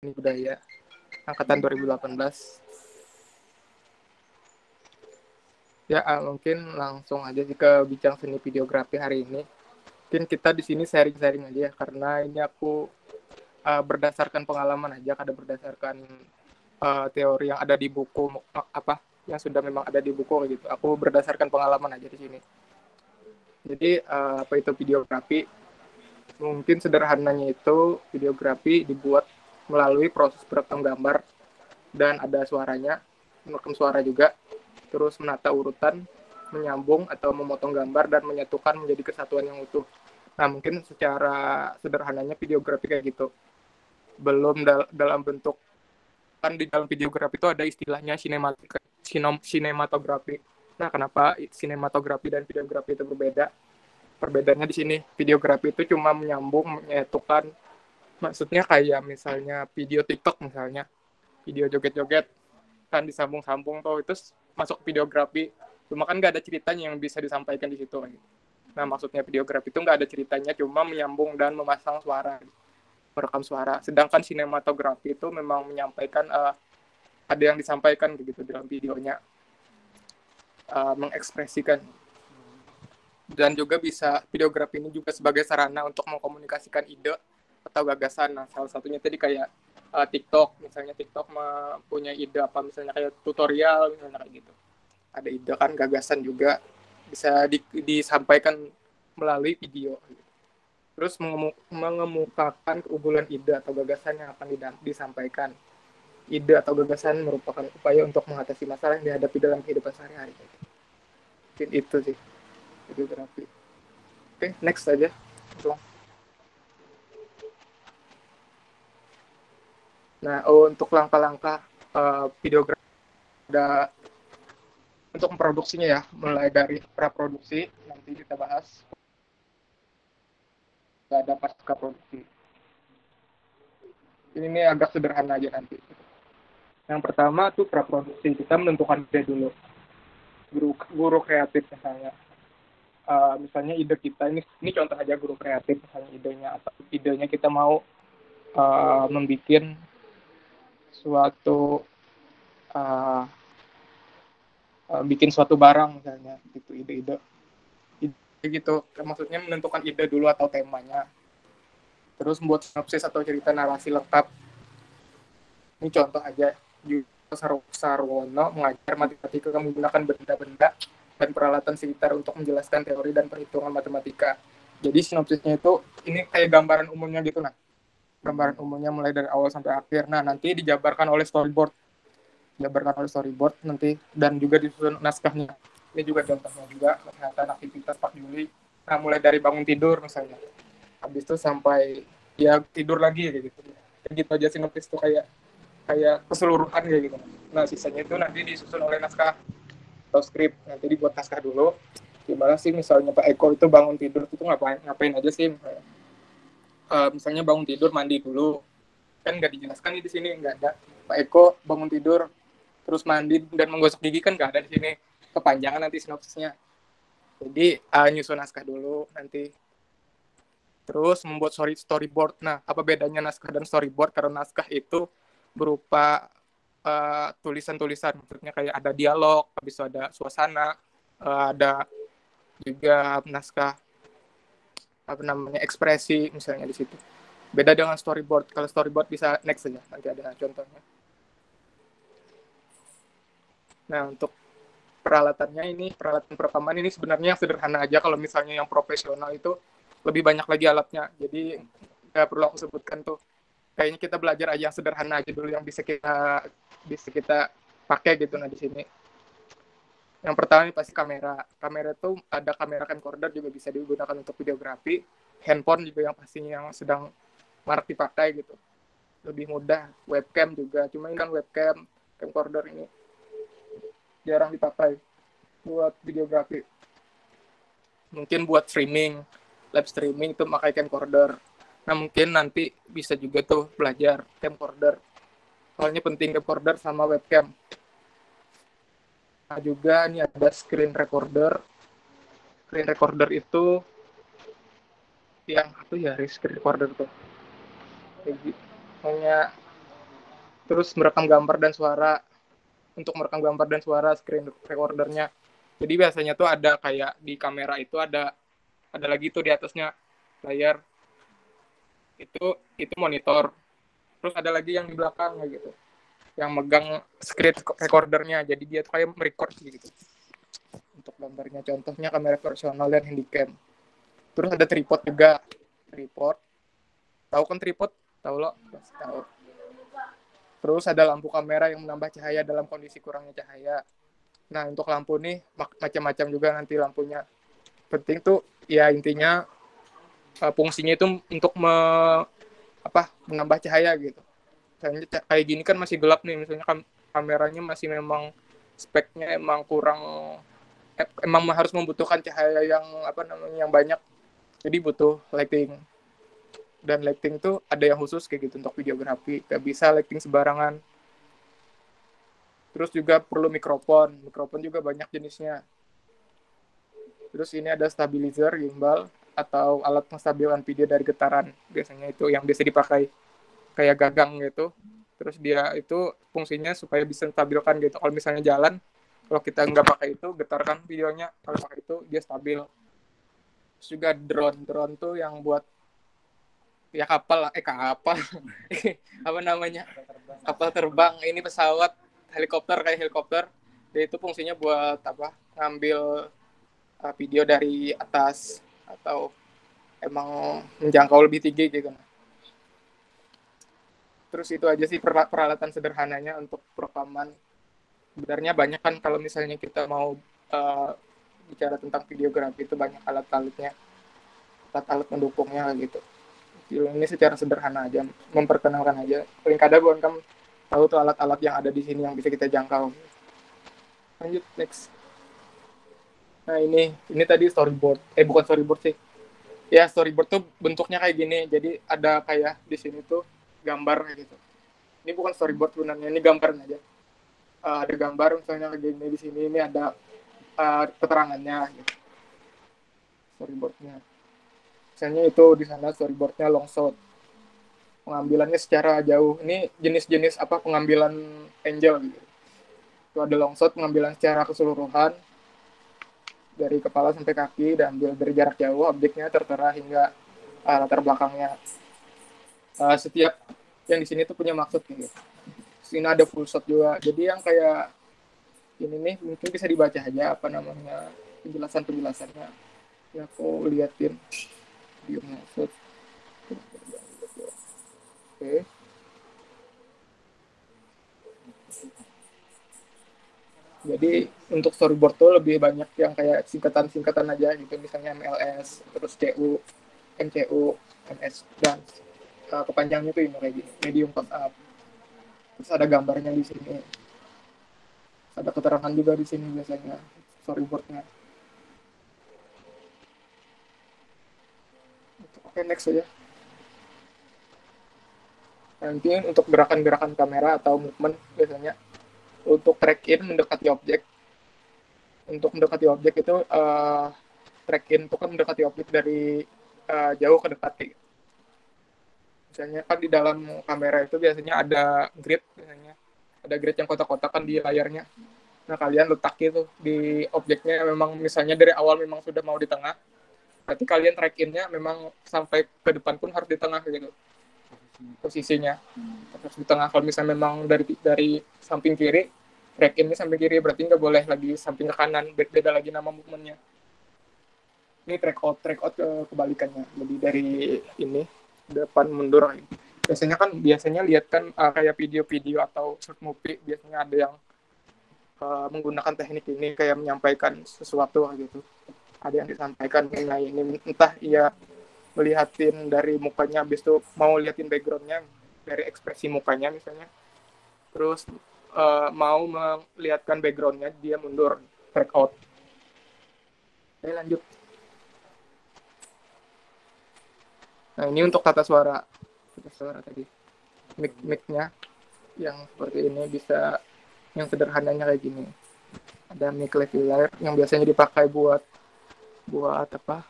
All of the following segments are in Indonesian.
Seni Budaya angkatan 2018. Ya, mungkin langsung aja sih ke bincang seni videografi hari ini. Mungkin kita di sini sharing-sharing aja ya, karena ini aku berdasarkan pengalaman aja, kada berdasarkan teori yang ada di buku apa yang sudah memang ada di buku gitu. Aku berdasarkan pengalaman aja di sini. Jadi apa itu videografi? Mungkin sederhananya itu videografi dibuat melalui proses perekam gambar dan ada suaranya, merekam suara juga, terus menata urutan, menyambung atau memotong gambar dan menyatukan menjadi kesatuan yang utuh. Nah, mungkin secara sederhananya videografi kayak gitu. Belum dalam bentuk, kan di dalam videografi itu ada istilahnya sinematografi. Nah, kenapa sinematografi dan videografi itu berbeda? Perbedaannya di sini, videografi itu cuma menyambung, menyatukan, maksudnya kayak misalnya video TikTok misalnya, video joget-joget, kan disambung-sambung tuh, itu masuk videografi. Cuma kan nggak ada ceritanya yang bisa disampaikan di situ. Nah, maksudnya videografi itu nggak ada ceritanya, cuma menyambung dan memasang suara, merekam suara. Sedangkan sinematografi itu memang menyampaikan, ada yang disampaikan gitu dalam videonya, mengekspresikan. Dan juga bisa videografi ini juga sebagai sarana untuk mengkomunikasikan ide atau gagasan. Nah, salah satunya tadi kayak TikTok, misalnya TikTok mempunyai ide apa, misalnya kayak tutorial, misalnya kayak gitu. Ada ide kan, gagasan juga bisa disampaikan melalui video. Terus mengemukakan keunggulan ide atau gagasan yang akan disampaikan. Ide atau gagasan merupakan upaya untuk mengatasi masalah yang dihadapi dalam kehidupan sehari-hari. Mungkin itu sih videografi. Oke, next aja. Nah, untuk langkah-langkah videografi ada untuk memproduksinya ya, mulai dari praproduksi, nanti kita bahas, ada pasca produksi. Ini agak sederhana aja nanti. Yang pertama tuh praproduksi, kita menentukan ide dulu. Guru kreatif misalnya. Misalnya ide kita, ini contoh aja guru kreatif, misalnya idenya, atau idenya kita mau membuat suatu uh, bikin suatu barang misalnya, gitu, ide-ide gitu. Maksudnya menentukan ide dulu atau temanya, terus membuat sinopsis atau cerita narasi lengkap. Ini contoh aja, Sarwono mengajar matematika menggunakan benda-benda dan peralatan sekitar untuk menjelaskan teori dan perhitungan matematika. Jadi sinopsisnya itu ini kayak gambaran umumnya gitu. Nah, gambaran umumnya mulai dari awal sampai akhir. Nah, nanti dijabarkan oleh storyboard, nanti, dan juga disusun naskahnya. Ini juga contohnya juga kesehatan aktivitas Pak Juli. Nah, mulai dari bangun tidur misalnya, habis itu sampai ya tidur lagi kayak gitu. Kayak gitu aja sinopsis tuh, kayak kayak keseluruhan kayak gitu. Nah, sisanya itu nanti disusun oleh naskah atau skrip. Nanti dibuat naskah dulu. Gimana sih misalnya Pak Eko itu bangun tidur itu ngapain aja sih? Misalnya bangun tidur mandi dulu, kan nggak dijelaskan di sini, nggak ada. Pak Eko bangun tidur terus mandi dan menggosok gigi, kan nggak ada di sini, kepanjangan nanti sinopsisnya. Jadi nyusun naskah dulu nanti, terus membuat storyboard. Nah, apa bedanya naskah dan storyboard? Karena naskah itu berupa tulisan-tulisan, maksudnya kayak ada dialog, habis itu ada suasana, ada juga naskah apa namanya, ekspresi misalnya di situ. Beda dengan storyboard. Kalau storyboard bisa next saja, nanti ada contohnya. Nah, untuk peralatannya, ini peralatan perekaman ini sebenarnya sederhana aja. Kalau misalnya yang profesional itu lebih banyak lagi alatnya. Jadi nggak perlu aku sebutkan tuh. Kayaknya kita belajar aja yang sederhana aja dulu, yang bisa kita pakai gitu. Nah, di sini yang pertama ini pasti kamera. Kamera itu ada kamera camcorder, juga bisa digunakan untuk videografi. Handphone juga yang pastinya yang sedang marak dipakai gitu. Lebih mudah. Webcam juga, cuma ini kan webcam camcorder ini jarang dipakai buat videografi. Mungkin buat streaming, live streaming itu pakai camcorder. Nah, mungkin nanti bisa juga tuh belajar camcorder. Soalnya penting camcorder sama webcam. Nah, juga ini ada screen recorder. Screen recorder itu yang apa ya, screen recorder tuh? Hanya Terus merekam gambar dan suara. Untuk merekam gambar dan suara screen recordernya. Jadi biasanya tuh ada kayak di kamera itu ada lagi tuh di atasnya layar itu monitor. Terus ada lagi yang di belakang kayak gitu, yang megang screen recordernya. Jadi dia tuh kayak merecord gitu untuk gambarnya. Contohnya kamera profesional dan handycam. Terus ada tripod juga. Tripod, tahu kan tripod? Tahu lo? Tahu. Terus ada lampu kamera yang menambah cahaya dalam kondisi kurangnya cahaya. Nah, untuk lampu nih macam-macam juga nanti lampunya. Penting tuh ya intinya fungsinya itu untuk menambah cahaya gitu. Misalnya kayak gini kan masih gelap nih, misalnya kameranya masih memang speknya emang kurang, emang harus membutuhkan cahaya yang yang banyak. Jadi butuh lighting. Dan lighting tuh ada yang khusus kayak gitu untuk videografi. Gak bisa lighting sembarangan. Terus juga perlu mikrofon. Mikrofon juga banyak jenisnya. Terus ini ada stabilizer, gimbal, atau alat penstabilan video dari getaran. Biasanya itu yang biasa dipakai kayak gagang gitu. Terus dia itu fungsinya supaya bisa stabilkan gitu. Kalau misalnya jalan, kalau kita nggak pakai itu, getarkan videonya. Kalau pakai itu, dia stabil. Terus juga drone. Drone tuh yang buat ya kapal apa namanya, kapal terbang. Ini pesawat, helikopter, kayak helikopter. Dia itu fungsinya buat ngambil video dari atas atau emang menjangkau lebih tinggi gitu. Terus itu aja sih peralatan sederhananya untuk rekaman. Sebenarnya banyak kan kalau misalnya kita mau uh, bicara tentang videografi, itu banyak alat-alatnya, alat-alat mendukungnya gitu. Ini secara sederhana aja, memperkenalkan aja. Paling kadang bukan kamu tahu tuh alat-alat yang ada di sini yang bisa kita jangkau. Lanjut next. Nah ini tadi storyboard. Bukan storyboard sih. Ya storyboard tuh bentuknya kayak gini. Jadi ada kayak di sini tuh gambar kayak gitu. Ini bukan storyboard sebenarnya, ini gambar aja. Ada gambar misalnya kayak gini di sini, ini ada keterangannya gitu. Storyboardnya. Misalnya itu di sana storyboardnya long shot. Pengambilannya secara jauh. Ini jenis-jenis pengambilan angel gitu. Itu ada long shot, pengambilan secara keseluruhan dari kepala sampai kaki dan ambil dari jarak jauh, objeknya tertera hingga latar belakangnya. Setiap yang di sini tuh punya maksud gitu. Sini ada full shot juga. Jadi yang kayak ini nih mungkin bisa dibaca aja penjelasannya. Ya aku liatin video maksud. Oke. Jadi untuk storyboard tuh lebih banyak yang kayak singkatan-singkatan aja gitu, misalnya MLS, terus CU, MCU, MS, dan kepanjangannya tuh ini kayak gini, medium close up. Terus ada gambarnya di sini, ada keterangan juga di sini biasanya storyboardnya. Oke, next aja. Nanti untuk gerakan-gerakan kamera atau movement biasanya untuk track in mendekati objek. Untuk mendekati objek itu track in itu kan mendekati objek dari jauh ke dekat. Misalnya kan di dalam kamera itu biasanya ada grid, biasanya ada grid yang kotak-kotak kan di layarnya. Nah kalian letak itu di objeknya, memang misalnya dari awal memang sudah mau di tengah, berarti kalian track in-nya memang sampai ke depan pun harus di tengah gitu posisinya, harus di tengah. Kalau misalnya memang dari samping kiri, track in-nya samping kiri, berarti nggak boleh lagi samping ke kanan, beda lagi nama movementnya. Ini track out kebalikannya, jadi dari ini depan mundur. Biasanya lihat kan kayak video-video atau short movie, biasanya ada yang menggunakan teknik ini kayak menyampaikan sesuatu gitu. Ada yang disampaikan mengenai ini, entah ia melihatin dari mukanya, habis itu mau liatin backgroundnya dari ekspresi mukanya misalnya, terus mau melihatkan backgroundnya, dia mundur, track out. Oke, lanjut. Nah ini untuk tata suara tadi, mic-nya yang seperti ini, bisa yang sederhananya kayak gini. Ada mic lavalier yang biasanya dipakai buat apa?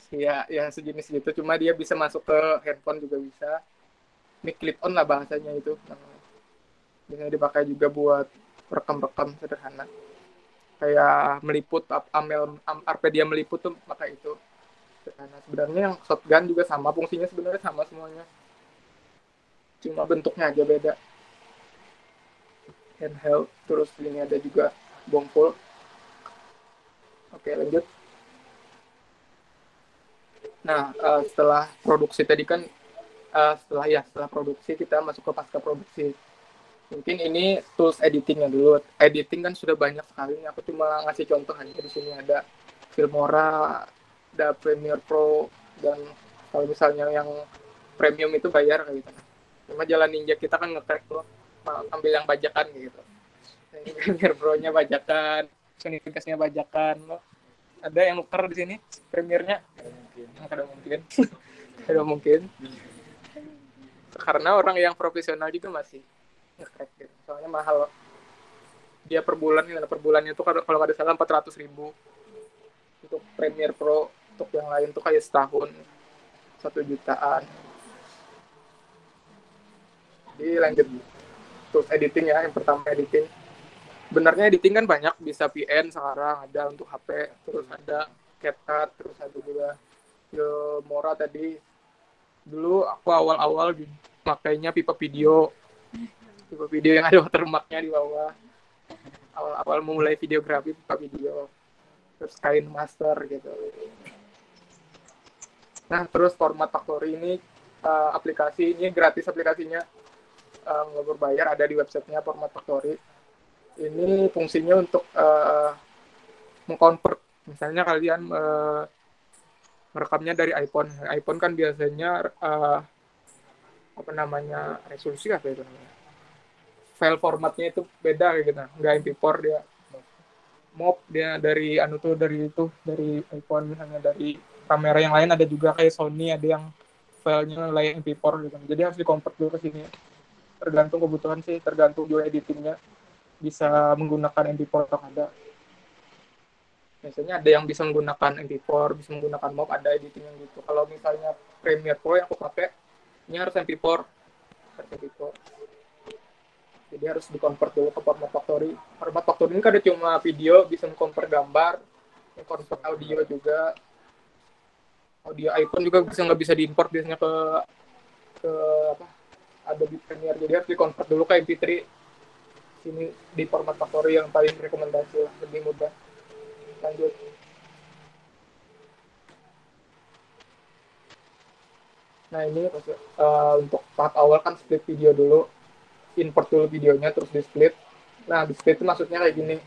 Ya sejenis gitu. Cuma dia bisa masuk ke handphone juga bisa. mic clip on lah bahasanya itu. Biasanya dipakai juga buat rekam-rekam sederhana. Kayak meliput, Arpedia meliput tuh pakai itu. Sederhana. Sebenarnya yang shotgun juga sama, fungsinya sebenarnya sama semuanya. Cuma bentuknya aja beda. Handheld, terus ini ada juga bongkol. Oke, lanjut. Nah, setelah produksi tadi kan, setelah produksi kita masuk ke pasca produksi. Mungkin ini tools editingnya dulu. Editing kan sudah banyak sekali. Aku cuma ngasih contoh aja. Di sini ada Filmora, ada Premiere Pro, dan kalau misalnya yang premium itu bayar kayak gitu. Cuma jalan ninja kita kan nge-crack tuh, ambil yang bajakan gitu. Ini Premiere Pro-nya bajakan, Sony Vegas-nya bajakan. Loh. Ada yang nuker di sini Premiere-nya? Kada mungkin. Kada mungkin. Karena orang yang profesional juga masih nge-crack gitu. Soalnya mahal. Dia per bulannya tuh kalau nggak ada salah 400.000 untuk Premiere Pro. Untuk yang lain tuh kayak setahun 1 jutaan. Jadi lanjut tools editing ya. Yang pertama editing. Benarnya editing kan banyak, bisa VN sekarang ada untuk HP, terus ada CapCut, terus ada juga Filmora tadi. Dulu aku awal-awal makainya Pipa Video yang ada watermarknya di bawah. Awal-awal memulai videografi Pipa Video, terus Kain Master gitu. Nah, terus Format Factory ini aplikasi ini gratis aplikasinya, nggak berbayar, ada di websitenya Format Factory. Ini fungsinya untuk mengkonvert. Misalnya kalian merekamnya dari iPhone. iPhone kan biasanya resolusi apa itu namanya? File formatnya itu beda kayak gitu. Nggak MP4 dia. MOV dia dari dari iPhone, misalnya dari kamera yang lain ada juga kayak Sony, ada yang filenya layak MP4 gitu. Jadi harus dikonvert dulu ke sini. Tergantung kebutuhan sih, tergantung juga editingnya. Bisa menggunakan MP4 atau ada. Biasanya ada yang bisa menggunakan MP4, bisa menggunakan MOV, ada editing yang gitu. Kalau misalnya Premiere Pro yang aku pakai, ini harus MP4. Jadi harus dikonvert dulu ke Format Factory. Format Factory ini kan ada cuma video, bisa mengkonvert gambar, mengkonvert audio juga. Audio iPhone juga nggak bisa diimport biasanya ke apa, Adobe Premiere. Jadi harus dikonvert dulu ke MP3. Sini di Format Factory yang paling rekomendasi lah, lebih mudah. Lanjut. Nah ini untuk tahap awal kan split video dulu, import dulu videonya terus di split. Nah di split itu maksudnya kayak gini.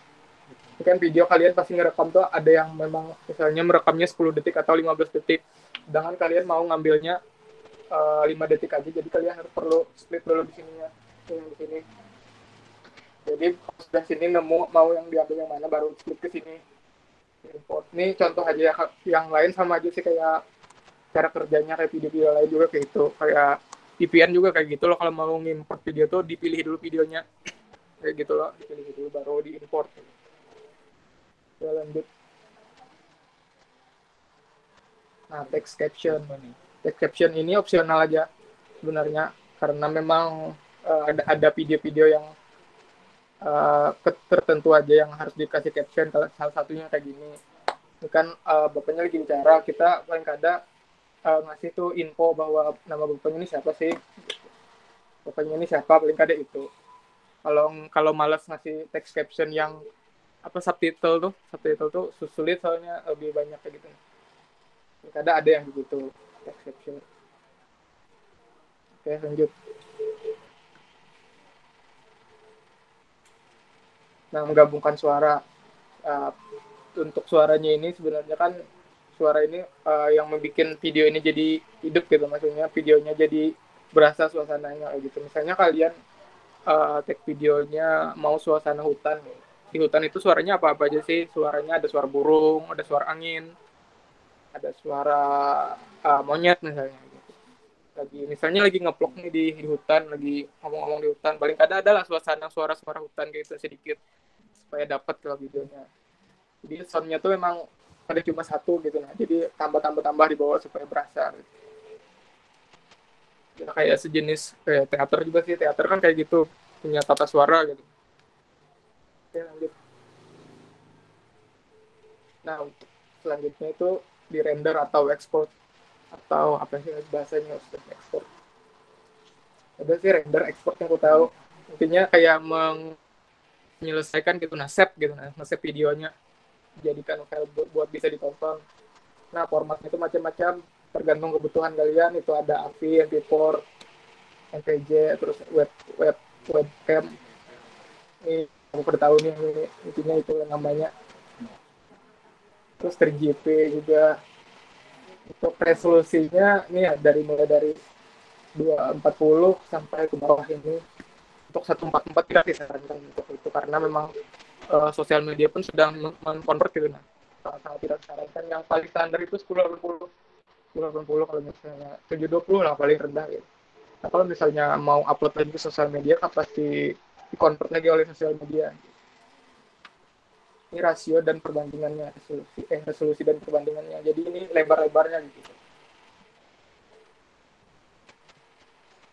Ini kan video kalian pasti ngerekam tuh ada yang memang misalnya merekamnya 10 detik atau 15 detik. Sedangkan kalian mau ngambilnya 5 detik aja, jadi kalian harus perlu split dulu di sininya. Di sini. Jadi sudah sini nemu mau yang diambil yang mana baru split ke sini. Import. Ini contoh aja ya, yang lain sama aja sih kayak cara kerjanya kayak video-video lain juga kayak gitu. Kayak VPN juga kayak gitu loh, kalau mau ngimport video tuh dipilih dulu videonya. Kayak gitu loh, dipilih dulu baru diimport. Ya lanjut. Nah, text caption. Text caption ini opsional aja sebenarnya, karena memang ada video-video yang tertentu aja yang harus dikasih caption. Salah satunya kayak gini. Ini kan bapaknya lagi bicara, kita paling kadang ngasih tuh info bahwa nama bapaknya ini siapa sih, bapaknya ini siapa, paling kadang itu. Kalau malas ngasih text caption yang subtitle tuh sulit, soalnya lebih banyak kayak gitu. Kadang ada yang begitu text caption. Oke, lanjut. Nah, menggabungkan suara. Untuk suaranya ini sebenarnya kan suara ini yang membuat video ini jadi hidup gitu, maksudnya videonya jadi berasa suasananya gitu. Misalnya kalian take videonya mau suasana hutan. Di hutan itu suaranya apa-apa aja sih? Suaranya ada suara burung, ada suara angin, ada suara monyet misalnya. Misalnya lagi ngeplok nih di hutan, lagi ngomong-ngomong di hutan, paling kadang adalah suara-suara hutan gitu sedikit supaya dapat ke videonya. Jadi soundnya tuh memang ada cuma satu gitu, nah jadi tambah di bawah supaya berasa. Ya, kayak sejenis kayak teater juga sih, teater kan kayak gitu, punya tata suara gitu. Oke, lanjut. Nah, untuk selanjutnya itu di render atau export, atau apa sih bahasanya, export. Ada sih render export yang aku tahu, intinya kayak menyelesaikan gitu, nah set gitu, nah set videonya jadikan file buat bisa ditonton. Nah, formatnya itu macam-macam, tergantung kebutuhan kalian. Itu ada AVI, MP4, MPJ, terus web web webcam. Ini aku pada tahu nih, ini intinya itu namanya. Terus 3GP juga. Untuk resolusinya ini ya, dari mulai dari 240 sampai ke bawah ini. Untuk 144 tidak disarankan untuk itu, karena memang sosial media pun sedang mengkonvert gitu. Nah, sangat tidak disarankan. Yang paling standar itu 1080. 1080, kalau misalnya 720 lah paling rendah gitu. Nah, kalau misalnya mau upload lagi ke sosial media, kan pasti di-convert lagi oleh sosial media. Ini rasio dan perbandingannya, resolusi dan perbandingannya. Jadi ini lebar-lebarnya gitu.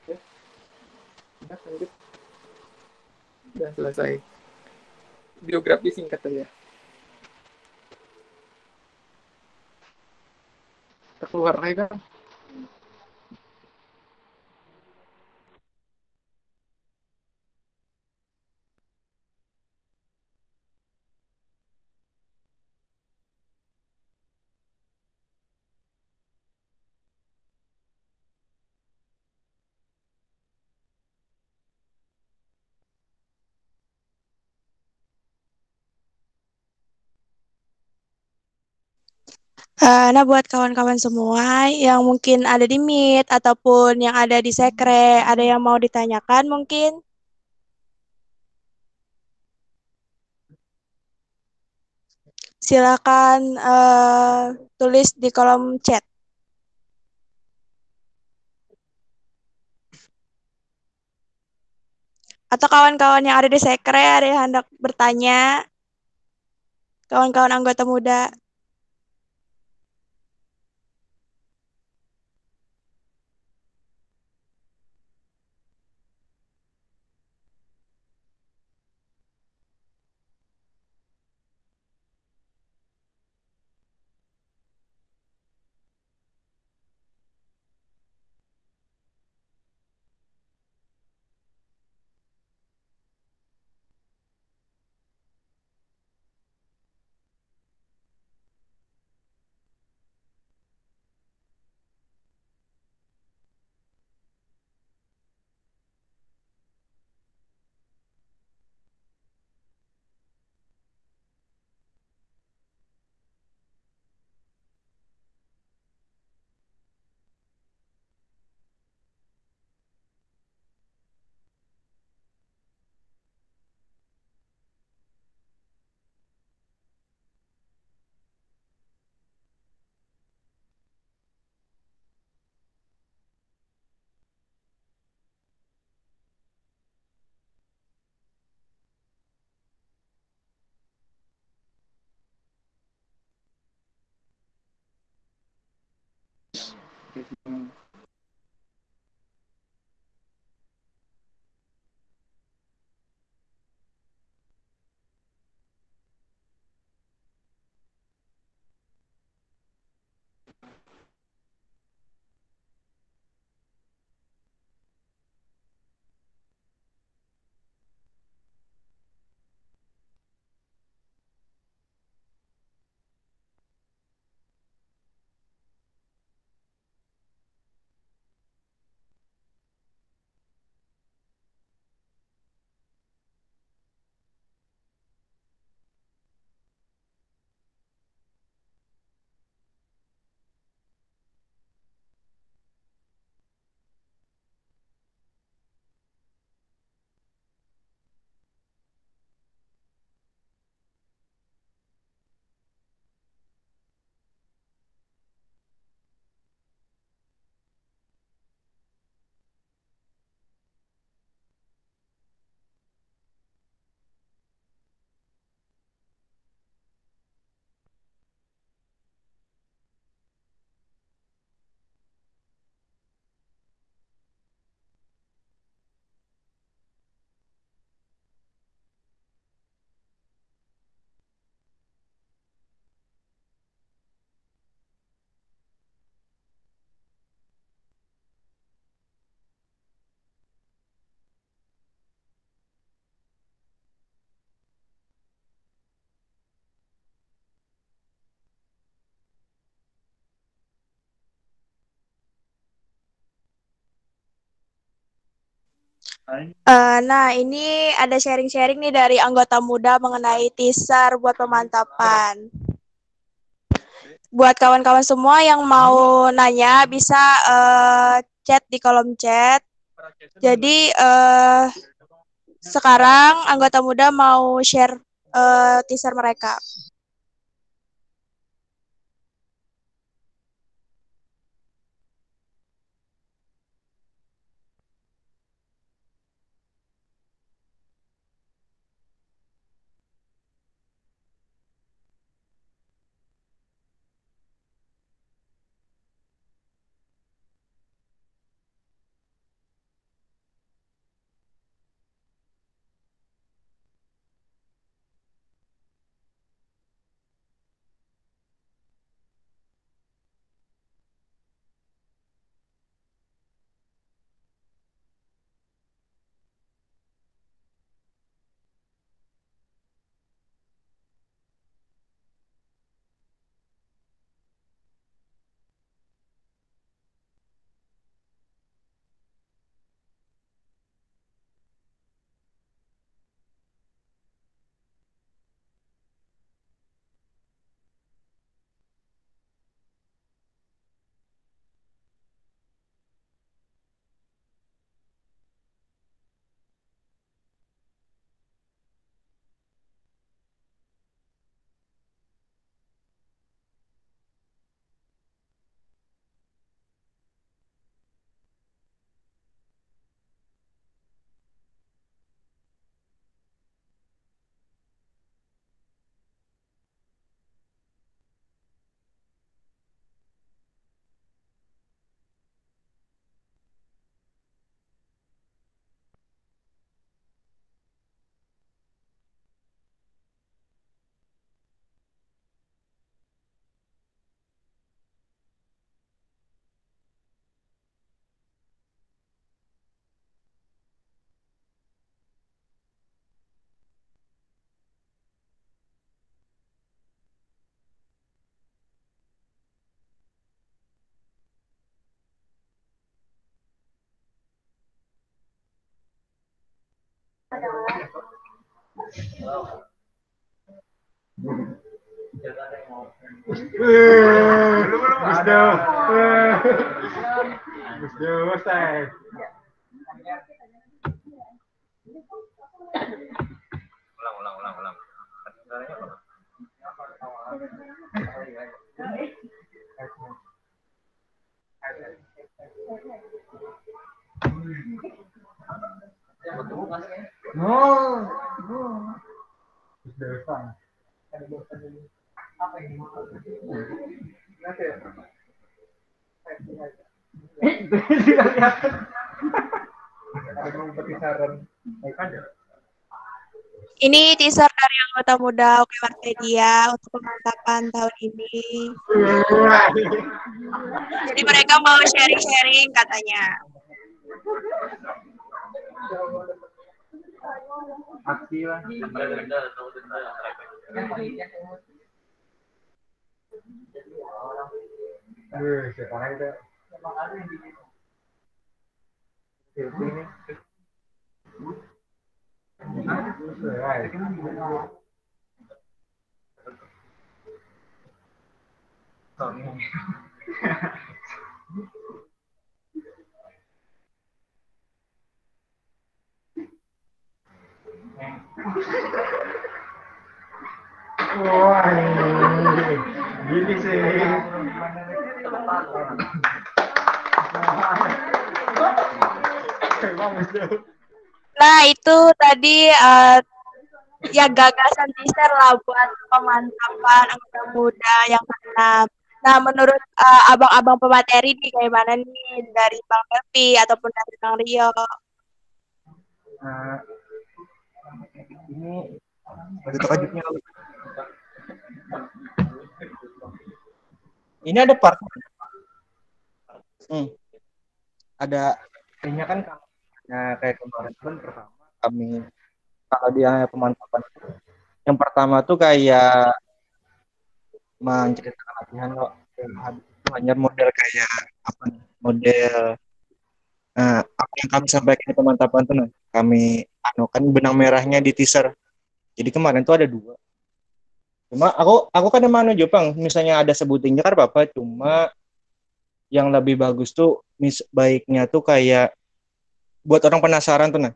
Oke, udah lanjut. Udah selesai. Biografi singkat aja. Terkeluar lagi kan. Nah, buat kawan-kawan semua yang mungkin ada di Meet ataupun yang ada di Sekre, ada yang mau ditanyakan mungkin? Silakan tulis di kolom chat. Atau kawan-kawan yang ada di Sekre, ada yang hendak bertanya, kawan-kawan anggota muda. Nah, ini ada sharing-sharing nih dari anggota muda mengenai teaser buat pemantapan. Buat kawan-kawan semua yang mau nanya bisa chat di kolom chat. Jadi sekarang anggota muda mau share teaser mereka. Ini teaser dari anggota muda Oke Marpedia untuk pemantapan tahun ini. Jadi mereka mau sharing-sharing katanya. Gini sih. Nah, itu tadi ya gagasan teaser lah buat pemantapan anggota muda yang keenam. Nah, menurut abang-abang pemateri nih kayak mana nih dari Bang Devi ataupun dari Bang Rio? Ini ada takjubnya. Ini ada part. Ada ini kan kayak kemarin kan pertama kami kalau dia pemantapan yang pertama tuh kayak menceritakan latihan kok habis itu hanya model kayak apa nih, model apa yang kami sampaikan di pemantapan tuh nah kami kan benang merahnya di teaser. Jadi kemarin tuh ada 2. Cuma aku kan emang Jepang, misalnya ada sebutin kan apa-apa, cuma yang lebih bagus tuh baiknya tuh kayak buat orang penasaran tuh nah.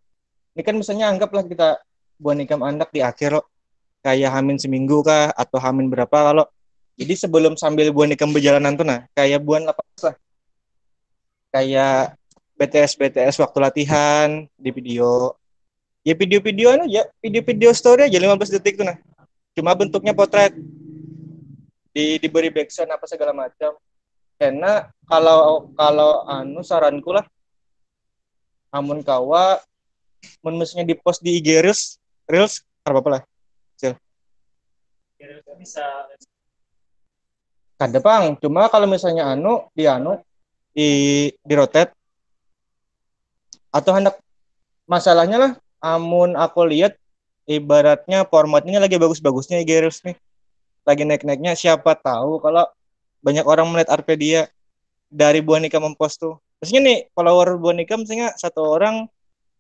Ini kan misalnya anggaplah kita buat nikam anak di akhir loh, kayak hamin seminggu kah atau hamin berapa kalau jadi sebelum sambil buat nikam berjalanan tuh nah kayak buat apa lah kayak BTS waktu latihan di video ya video-videoan aja video-video story aja 15 detik tuh nah cuma bentuknya potret diberi backsound apa segala macam karena kalau saranku lah amun kawa menulisnya di post di IG Reels apa lah Sil. Bisa kada pang cuma kalau misalnya di rotate atau hendak masalahnya lah amun aku lihat ibaratnya formatnya lagi bagus-bagusnya IG Reels nih lagi naik-naiknya siapa tahu kalau banyak orang melihat RP dia dari Buanika mempost tuh maksudnya nih follower Buanika misalnya satu orang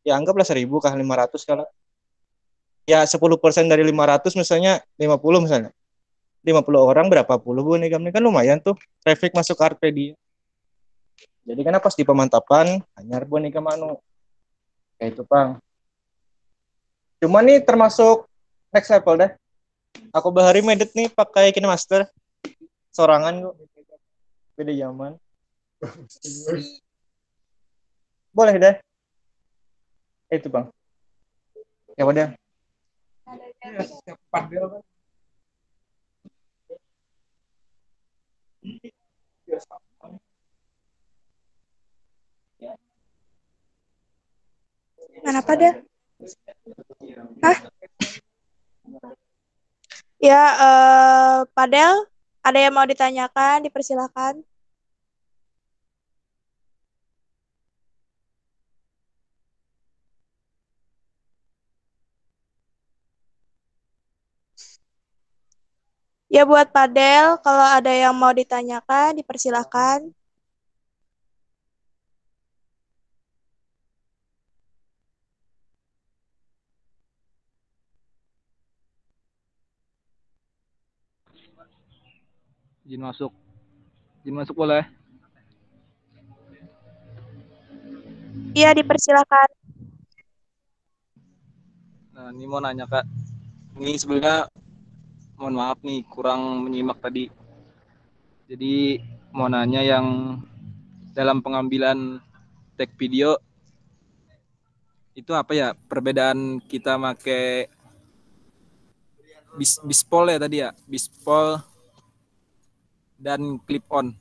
ya anggaplah 1.000 kah 500 kalau ya 10% dari 500 misalnya 50 misalnya 50 orang berapa puluh Buanika ini kan lumayan tuh traffic masuk ke RP dia jadi kan pas di pemantapan hanya Buanika manu kayak itu Bang cuma nih termasuk next level deh aku bahari medit nih pakai KineMaster sorangan kok beda zaman boleh deh itu Bang ya udah Kenapa deh? Hah? Ya, Padel, ada yang mau ditanyakan? Dipersilakan. Ya, buat Padel, kalau ada yang mau ditanyakan, dipersilakan. Izin masuk boleh. Iya, dipersilakan. Nah, ini mau nanya Kak. Ini sebenarnya mohon maaf nih kurang menyimak tadi. Jadi mau nanya yang dalam pengambilan tag video itu apa ya perbedaan kita make bispol ya tadi ya, bispol dan clip on.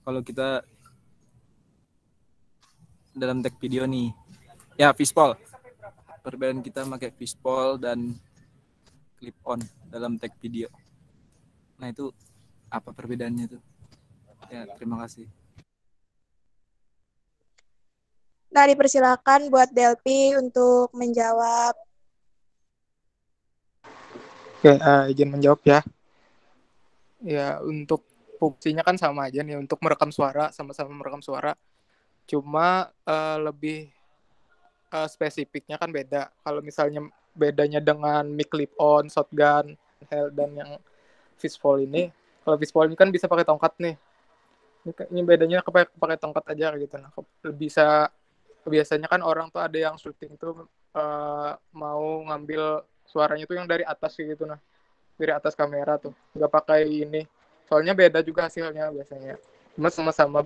Kalau kita dalam tag video nih, ya bispol. Perbedaan kita pakai bispol dan clip on dalam tag video. Nah itu apa perbedaannya tuh? Ya terima kasih. Nah, dipersilakan buat Delpi untuk menjawab. Oke, izin menjawab ya. Ya, untuk fungsinya kan sama aja nih untuk merekam suara, sama-sama merekam suara. Cuma lebih spesifiknya kan beda. Kalau misalnya bedanya dengan mic clip on, shotgun, dan yang fishbowl ini, kalau fishbowl ini kan bisa pakai tongkat nih. Ini bedanya pakai tongkat aja gitu. Nah, bisa biasanya kan orang tuh ada yang syuting tuh mau ngambil suaranya tuh yang dari atas gitu nah. Dari atas kamera tuh. Nggak pakai ini. Soalnya beda juga hasilnya biasanya. Cuma sama-sama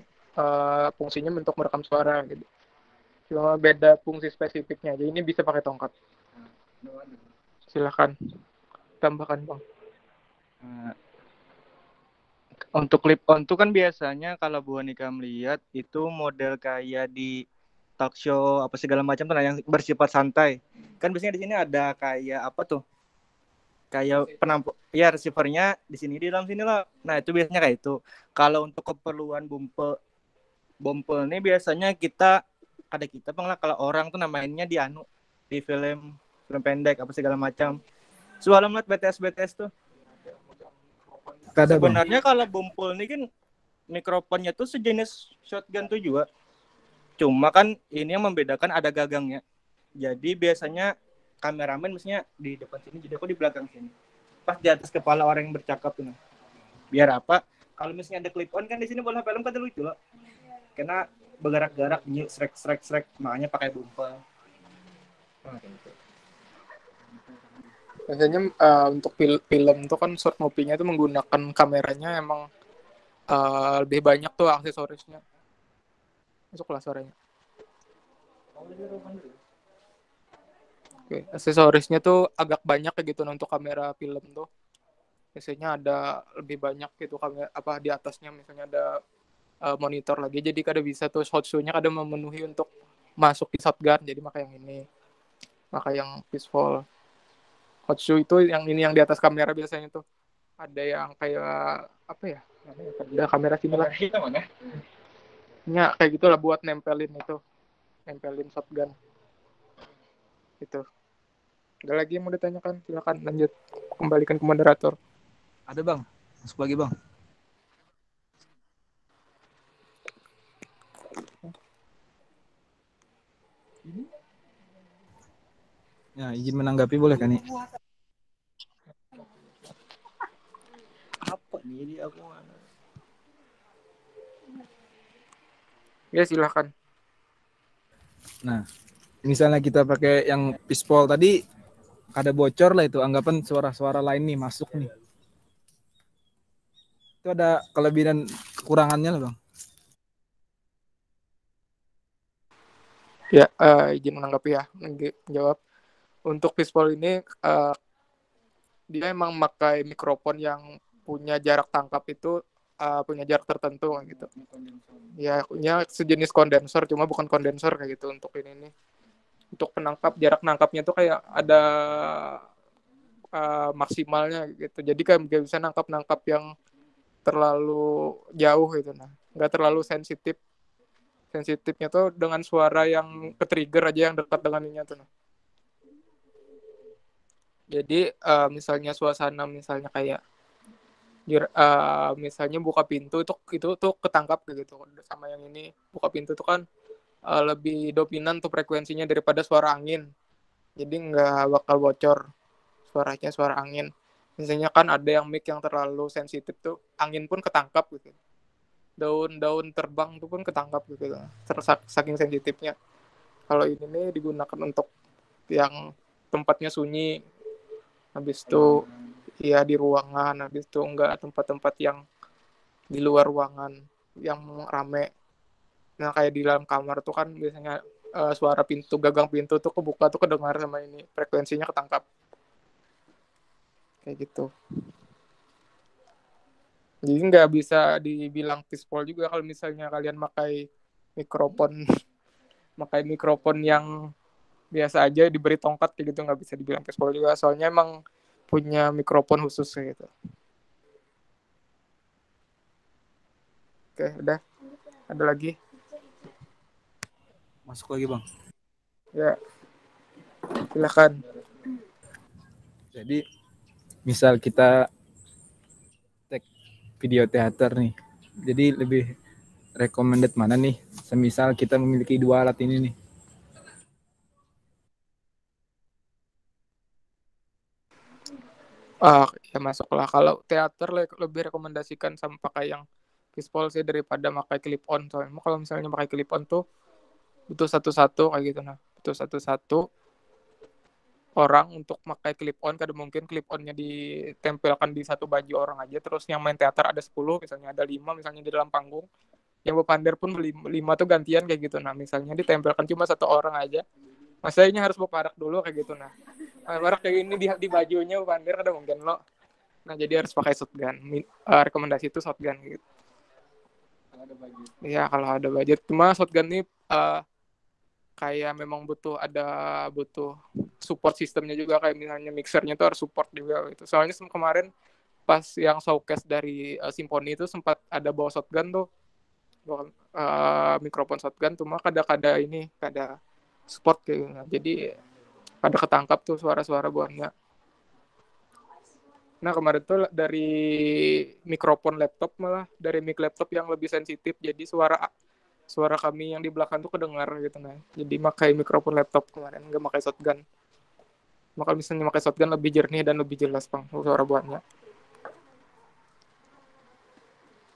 fungsinya untuk merekam suara gitu. Cuma beda fungsi spesifiknya. Jadi ini bisa pakai tongkat. Silakan tambahkan Bang. Untuk clip on tuh kan biasanya kalau Bu Anika melihat itu model kayak di talk show apa segala macam tuh yang bersifat santai. Kan biasanya di sini ada kayak apa tuh? Kayak ya receivernya di sini di dalam sini loh. Nah, itu biasanya kayak itu. Kalau untuk keperluan bumpel ini biasanya kita lah kalau orang tuh namanya di film pendek apa segala macam. Soalnya melihat BTS tuh sebenarnya kalau bumpul ini kan mikrofonnya tuh sejenis shotgun tuh juga. Cuma kan ini yang membedakan ada gagangnya. Jadi biasanya kameramen mestinya di depan sini, jadi aku di belakang sini. Pas di atas kepala orang yang bercakap tuh. Biar apa? Kalau misalnya ada clip on kan di sini bola film kan lucu loh. Karena bergerak-gerak bunyi srek, makanya pakai bumper. Nah, gitu. Biasanya untuk film tuh kan short movie-nya tuh menggunakan kameranya emang lebih banyak tuh aksesorisnya. Masuklah suaranya. Oke, aksesorisnya tuh agak banyak kayak gitu untuk kamera film tuh. Biasanya ada lebih banyak gitu kamera apa di atasnya misalnya ada monitor lagi. Jadi kada bisa tuh hot show-nya kada memenuhi untuk masuk di shotgun. Jadi maka yang ini, maka yang peaceful. Hot show itu yang ini yang di atas kamera biasanya tuh ada yang kayak apa ya? Ada kamera sini lah. Ya, kayak gitulah buat nempelin itu, nempelin shotgun. Itu. Ada lagi yang mau ditanyakan? Silakan lanjut. Kembalikan ke moderator. Ada bang, masuk lagi bang. Ya, izin menanggapi boleh kan nih? Apa nih jadi aku Ya silakan. Nah, misalnya kita pakai yang pispol tadi, ada bocor lah itu, anggapan suara-suara lain nih masuk nih. Itu ada kelebihan kekurangannya lah bang. Ya, izin menanggapi ya. Jawab. Untuk Fishball ini, dia emang memakai mikrofon yang punya jarak tangkap itu punya jarak tertentu gitu. Ya, punya sejenis kondensor, cuma bukan kondensor kayak gitu untuk ini nih. Untuk penangkap, jarak nangkapnya tuh kayak ada maksimalnya gitu. Jadi kan nggak bisa nangkap yang terlalu jauh gitu. Nah, nggak terlalu sensitif. Sensitifnya tuh dengan suara yang ke-trigger aja yang dekat dengan ini tuh. Nah. Jadi misalnya suasana misalnya kayak misalnya buka pintu itu tuh ketangkap gitu sama yang ini. Buka pintu tuh kan lebih dominan tuh frekuensinya daripada suara angin. Jadi nggak bakal bocor suaranya suara angin. Misalnya kan ada yang mic yang terlalu sensitif tuh angin pun ketangkap gitu. Daun-daun terbang tuh pun ketangkap gitu. Saking sensitifnya. Kalau ini nih digunakan untuk yang tempatnya sunyi, habis itu ya di ruangan, habis itu enggak tempat-tempat yang di luar ruangan yang rame. Nah kayak di dalam kamar tuh kan biasanya suara pintu gagang pintu tuh kebuka tuh kedengar sama ini frekuensinya ketangkap kayak gitu. Jadi nggak bisa dibilang peaceful juga kalau misalnya kalian mikrofon yang biasa aja diberi tongkat kayak gitu, nggak bisa dibilang peaceful juga soalnya emang punya mikrofon khusus kayak gitu. Oke, udah. Ada lagi? Masuk lagi bang. Ya, silakan. Jadi misal kita take video teater nih, jadi lebih recommended mana nih? Semisal kita memiliki dua alat ini nih. Ya masuklah. Kalau teater lebih rekomendasikan sama pakai yang fishbowl sih daripada pakai clip on. Soalnya kalau misalnya pakai clip on tuh butuh satu-satu kayak gitu nah. Butuh satu-satu orang untuk pakai clip on. Kadang mungkin clip onnya ditempelkan di satu baju orang aja. Terus yang main teater ada 10, misalnya ada 5 misalnya di dalam panggung. Yang berpander pun 5 tuh gantian kayak gitu nah. Misalnya ditempelkan cuma satu orang aja. Masanya harus berparak dulu kayak gitu nah. Parak kayak ini di bajunya berpander ada mungkin lo. Nah jadi harus pakai shotgun. Rekomendasi itu shotgun gitu. Iya kalau ada budget. Cuma shotgun ini kayak memang butuh support sistemnya juga kayak misalnya mixernya tuh harus support juga gitu. Soalnya kemarin pas yang showcase dari Symphony itu sempat ada bawa shotgun tuh, mikrofon shotgun, cuma kada support gitu. Jadi kada ketangkap tuh suara-suara buahnya. Nah kemarin tuh dari mikrofon laptop malah dari mic laptop yang lebih sensitif, jadi suara suara kami yang di belakang tuh kedengar gitu. Nah, jadi pakai mikrofon laptop kemarin, nggak pakai shotgun. Maka misalnya pakai shotgun lebih jernih dan lebih jelas bang suara buatnya.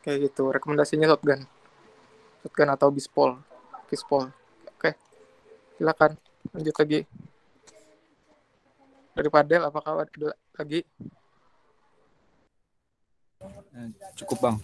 Kayak gitu. Rekomendasinya shotgun, shotgun atau bispol, bispol. Oke, silakan lanjut lagi. Dari Padel, apakah ada lagi? Cukup bang.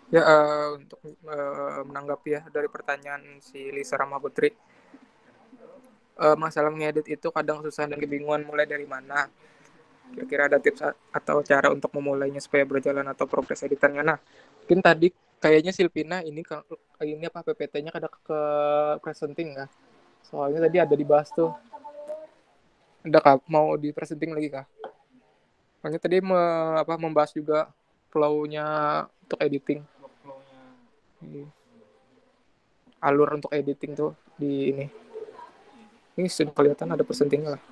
Ya, untuk menanggapi ya dari pertanyaan si Lisa Ramaputri, masalah ngedit itu kadang susah dan kebingungan mulai dari mana. Kira-kira ada tips atau cara untuk memulainya supaya berjalan atau progres editannya. Nah, mungkin tadi kayaknya Silvina ini apa PPT-nya kada ke presenting nggak? Soalnya tadi ada dibahas tuh. Ada kah? Mau di presenting lagi kah? Soalnya tadi membahas juga flow-nya untuk editing. Alur untuk editing tuh di ini. Ini sudah kelihatan ada presentingnya lah.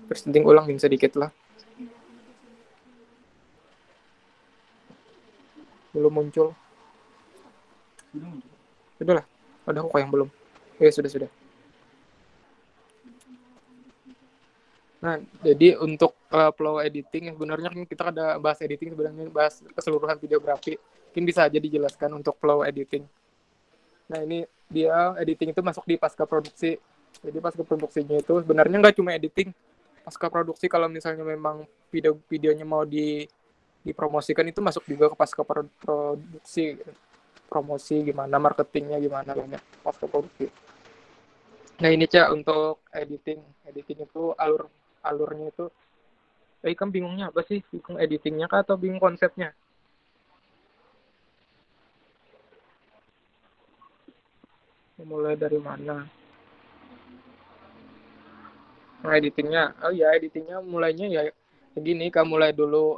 Presenting ulang sedikit lah. Belum muncul. Sudah lah. Ada kok yang belum. Sudah. Nah, jadi untuk flow editing sebenarnya kita ada bahas editing sebenarnya bahas keseluruhan videografi. Mungkin bisa aja dijelaskan untuk flow editing. Nah, ini dia editing itu masuk di pasca produksi. Jadi pasca produksinya itu sebenarnya nggak cuma editing. Pasca produksi kalau misalnya memang videonya mau dipromosikan itu masuk juga ke pasca produksi. Promosi gimana, marketingnya gimana banyak pasca produksi. Nah, ini Cak untuk editing. Editing itu alurnya itu kan bingungnya apa sih? Bingung editingnya kah atau bingung konsepnya? Mulai dari mana? Nah, editingnya mulainya ya begini, kamu mulai dulu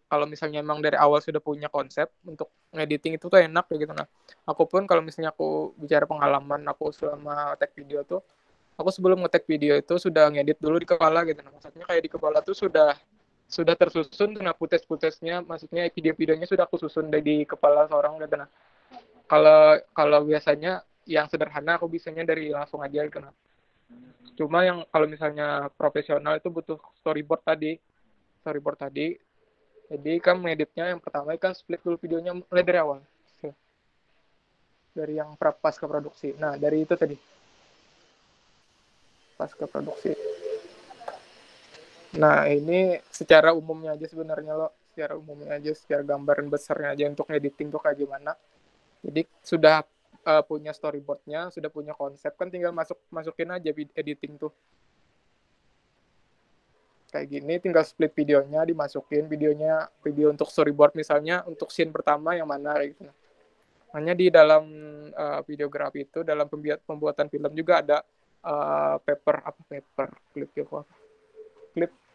kalau misalnya emang dari awal sudah punya konsep untuk ngediting itu tuh enak ya gitu. Nah, aku pun kalau misalnya aku bicara pengalaman aku selama tag video tuh, aku sebelum nge-tag video itu sudah ngedit dulu di kepala gitu. Nah, maksudnya kayak di kepala tuh sudah tersusun nah footage-nya, maksudnya video-videonya sudah aku susun dari kepala seorang gitu. Nah, kalau biasanya yang sederhana aku bisanya dari langsung aja gitu. Nah, cuma yang kalau misalnya profesional itu butuh storyboard tadi. Jadi kan ngeditnya yang pertama kan split dulu videonya mulai dari awal, dari yang pas ke produksi. Nah, dari itu tadi pas ke produksi. Nah, ini secara umumnya aja sebenarnya secara gambaran besarnya aja untuk editing tuh kayak gimana. Jadi sudah punya storyboardnya, sudah punya konsep, kan tinggal masukin aja editing tuh. Kayak gini, tinggal split videonya, dimasukin video untuk storyboard misalnya, untuk scene pertama yang mana gitu. Hanya di dalam videografi itu, dalam pembuatan film juga ada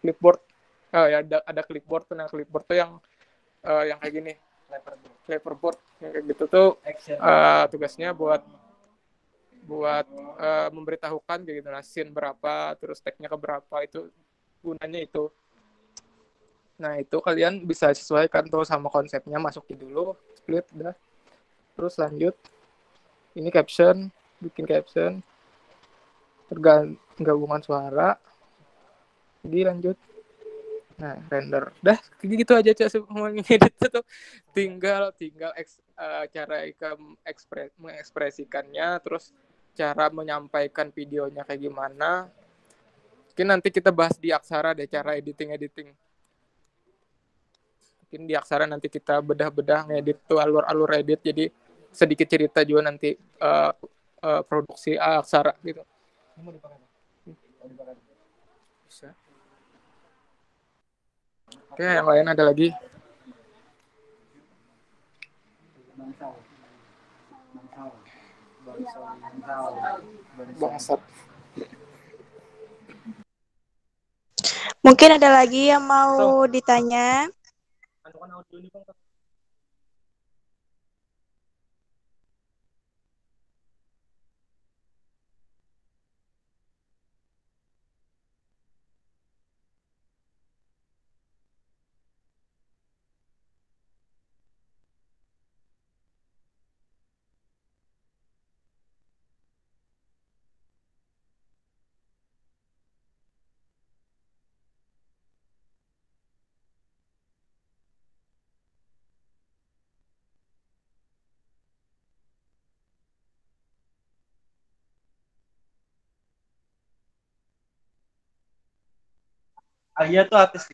clipboard. Ya ada clipboard tuh. Nah, clipboard tuh yang kayak gini, clipboard yang kayak gitu tuh tugasnya buat memberitahukan kayak gitu, nah scene berapa, terus tag-nya ke berapa, itu gunanya itu. Nah, itu kalian bisa sesuaikan tuh sama konsepnya, masukin dulu split udah, terus lanjut ini bikin caption, gabungan suara, lagi lanjut. Nah, render. Dah, gitu aja Cak semuanya itu tuh. Tinggal cara mengekspresikannya, terus cara menyampaikan videonya kayak gimana. Mungkin nanti kita bahas di Aksara deh cara editing. Mungkin di Aksara nanti kita bedah-bedah ngedit tuh alur edit, jadi sedikit cerita juga nanti produksi Aksara gitu. Bisa. Oke, yang lain ada lagi? Bangsat. Mungkin ada lagi yang mau ditanya? Alia tuh artis.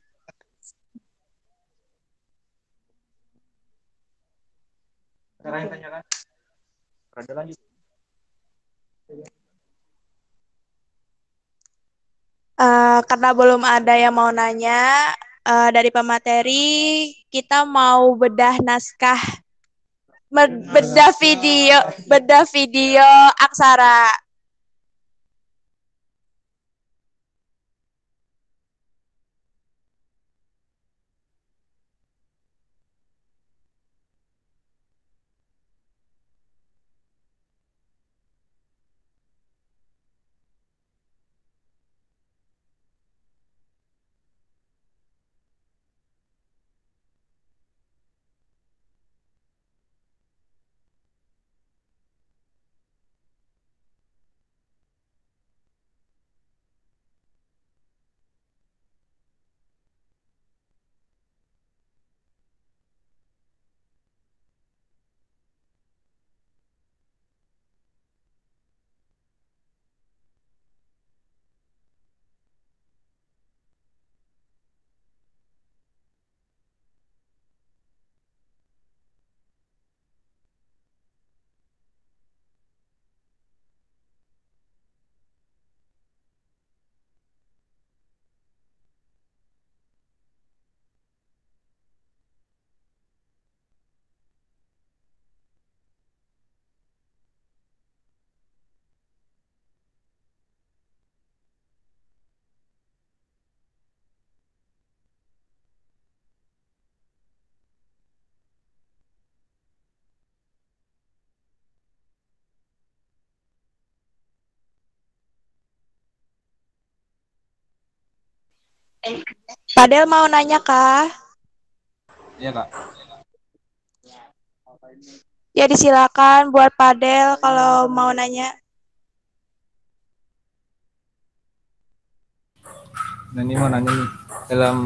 Sekarang yang tanyakan. Ada lanjut. Karena belum ada yang mau nanya, dari pemateri kita mau bedah naskah, bedah video aksara. Padel mau nanya kah? Iya kak. Ya disilakan buat Padel kalau mau nanya. Nah ini mau nanya nih, dalam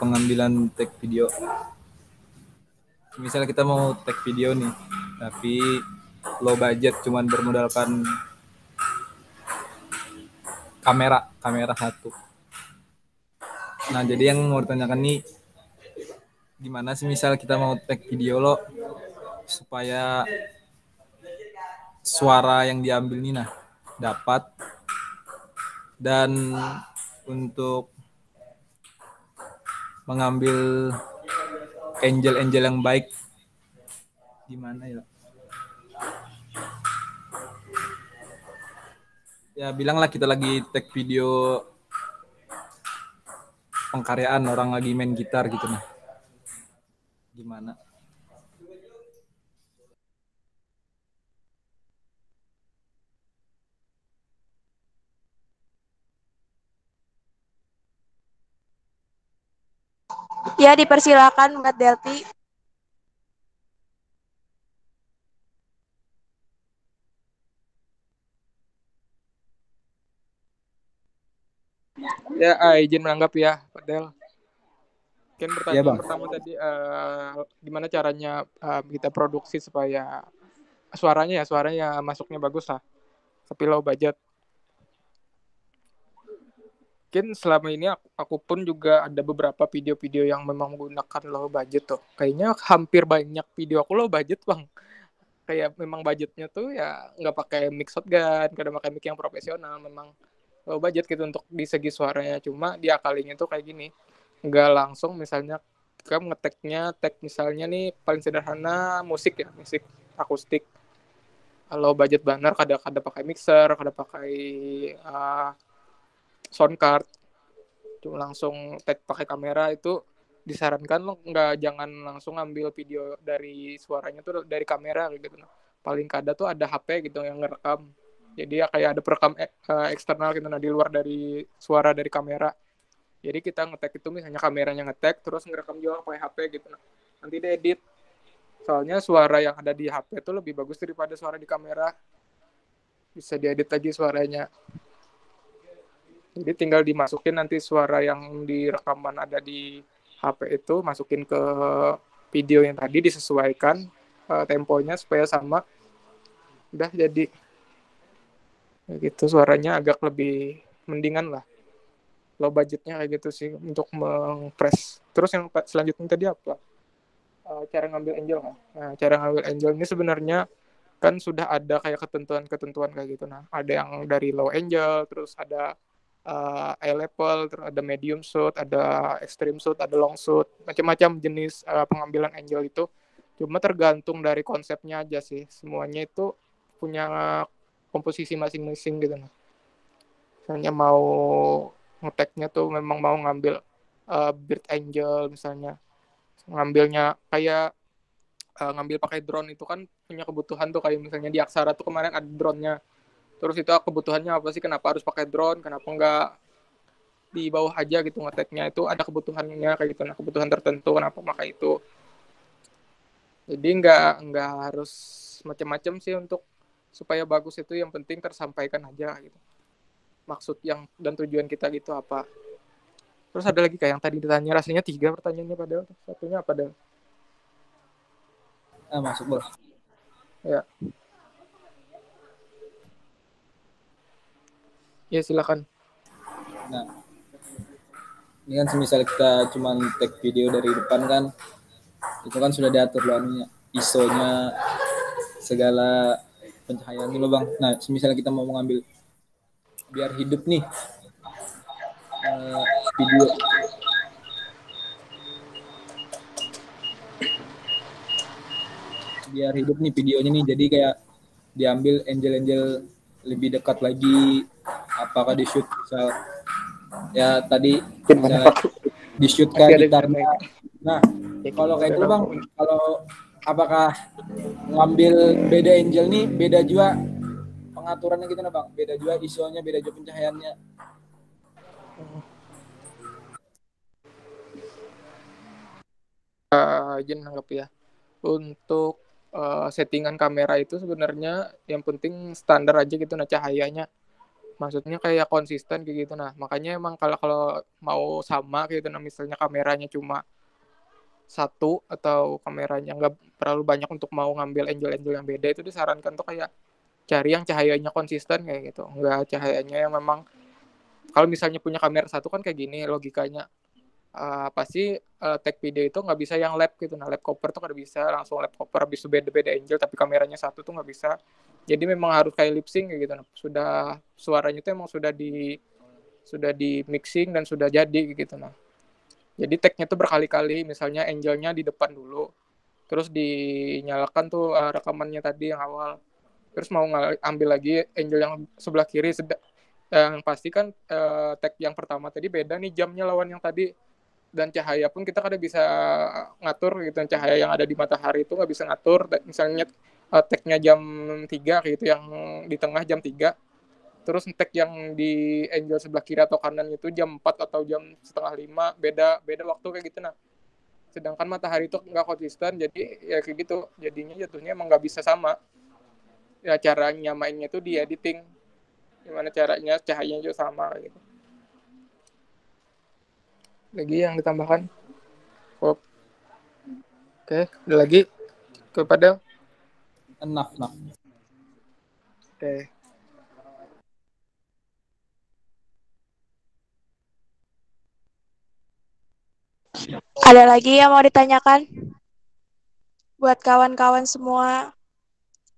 pengambilan take video, misalnya kita mau take video nih, tapi low budget, cuman bermodalkan kamera satu. Nah jadi yang mau ditanyakan nih, gimana sih misal kita mau take video lo supaya suara yang diambil nih nah dapat, dan untuk mengambil angel yang baik gimana ya? Ya bilanglah kita lagi take video pengkaryaan orang lagi main gitar gitu nah. Gimana? Ya dipersilakan Mbak Delti. Ya, izin menanggap ya, Padel. Mungkin Iya, pertanyaan Bang. pertama tadi gimana caranya kita produksi supaya suaranya masuknya bagus lah, tapi low budget. Mungkin selama ini aku pun juga ada beberapa video-video yang memang menggunakan low budget tuh. Kayaknya hampir banyak video aku low budget bang. Kayak memang budgetnya tuh ya nggak pakai mic shotgun, nggak ada pakai mic yang profesional, memang low budget gitu untuk di segi suaranya. Cuma diakalinya tuh kayak gini, nggak langsung misalnya kamu ngeteknya tag misalnya nih paling sederhana musik ya, musik akustik. Kalau budget banner kada pakai mixer, kada pakai sound card, cuma langsung tag pakai kamera. Itu disarankan lo jangan langsung ambil video dari suaranya tuh dari kamera gitu. Paling kada tuh ada HP gitu yang ngerekam, jadi ya kayak ada perekam eksternal gitu, nah di luar dari suara dari kamera. Jadi kita ngetek itu misalnya kameranya ngetek terus ngerekam juga pakai HP gitu, nah nanti diedit. Soalnya suara yang ada di HP itu lebih bagus daripada suara di kamera, bisa diedit lagi suaranya. Jadi tinggal dimasukin nanti suara yang di rekaman ada di HP itu, masukin ke video yang tadi, disesuaikan temponya supaya sama, udah jadi gitu. Suaranya agak lebih mendingan lah, low budgetnya kayak gitu sih untuk mengpress. Terus yang selanjutnya tadi apa? Cara ngambil angel kan? Nah, cara ngambil angel ini sebenarnya kan sudah ada kayak ketentuan-ketentuan kayak gitu. Nah, ada yang dari low angel, terus ada eye level, terus ada medium shoot, ada extreme shoot, ada long shoot, macam-macam jenis pengambilan angel itu. Cuma tergantung dari konsepnya aja sih. Semuanya itu punya komposisi masing-masing gitu. Misalnya mau ngeteknya tuh memang mau ngambil bird angel misalnya, ngambilnya kayak ngambil pakai drone itu kan punya kebutuhan tuh, kayak misalnya di Aksara tuh kemarin ada drone-nya. Terus itu kebutuhannya apa sih, kenapa harus pakai drone, kenapa enggak di bawah aja gitu ngeteknya, itu ada kebutuhannya kayak gitu. Nah, kebutuhan tertentu kenapa pakai itu. Jadi enggak harus macam-macam sih untuk supaya bagus itu, yang penting tersampaikan aja gitu. Maksud yang dan tujuan kita gitu apa. Terus ada lagi kayak yang tadi ditanya, rasanya 3 pertanyaannya, padahal satunya apa dah? Masuk bos. Ya. Ya silakan. Nah, ini kan semisal kita cuma take video dari depan kan, itu kan sudah diatur loh anunya, ISO-nya, segala pencahayaan loh bang. Nah, semisal kita mau mengambil biar hidup nih video, biar hidup nih videonya nih, jadi kayak diambil angel-angel lebih dekat lagi, apakah di shoot misal ya tadi misalnya di shoot ke gitarnya. Nah, kalau kayak itu bang, kalau apakah ngambil beda angel nih beda juga pengaturannya gitu nah bang, beda juga ISO-nya, beda juga pencahayaannya. Izin nanggap ya. Untuk settingan kamera itu sebenarnya yang penting standar aja gitu, nah cahayanya. Maksudnya kayak konsisten kayak gitu. Nah, makanya emang kalau mau sama gitu, nah misalnya kameranya cuma satu atau kameranya nggak terlalu banyak untuk mau ngambil angel-angel yang beda, itu disarankan tuh kayak cari yang cahayanya konsisten kayak gitu. Nggak cahayanya yang memang, kalau misalnya punya kamera satu kan kayak gini logikanya. Pasti take video itu nggak bisa yang lap gitu. Nah, lap cover tuh nggak bisa langsung lap cover habis itu beda-beda angel, tapi kameranya satu tuh nggak bisa. Jadi memang harus kayak lip sync kayak gitu. Nah, sudah suaranya tuh emang sudah di mixing dan sudah jadi gitu. Nah, jadi tag-nya tuh berkali-kali, misalnya angelnya di depan dulu, terus dinyalakan tuh rekamannya tadi yang awal, terus mau ambil lagi angel yang sebelah kiri, yang pasti kan tag yang pertama tadi beda nih jamnya lawan yang tadi. Dan cahaya pun kita kada bisa ngatur gitu, cahaya yang ada di matahari itu nggak bisa ngatur. Misalnya tag-nya jam 3 gitu, yang di tengah jam 3, terus tag yang di angle sebelah kiri atau kanan itu jam 4 atau jam setengah 5, beda waktu kayak gitu. Nah, sedangkan matahari itu nggak konsisten, jadi ya kayak gitu, jadinya jatuhnya emang nggak bisa sama. Ya cara nyamainnya itu di editing, gimana caranya cahayanya juga sama gitu. Lagi yang ditambahkan? Oke, ada lagi kepada? Enough. Oke. Ada lagi yang mau ditanyakan? Buat kawan-kawan semua,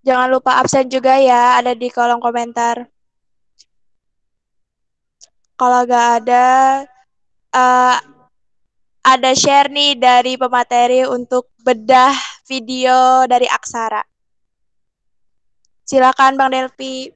jangan lupa absen juga ya, ada di kolom komentar. Kalau nggak ada, ada share nih dari pemateri untuk bedah video dari Aksara. Silakan Bang Delphi.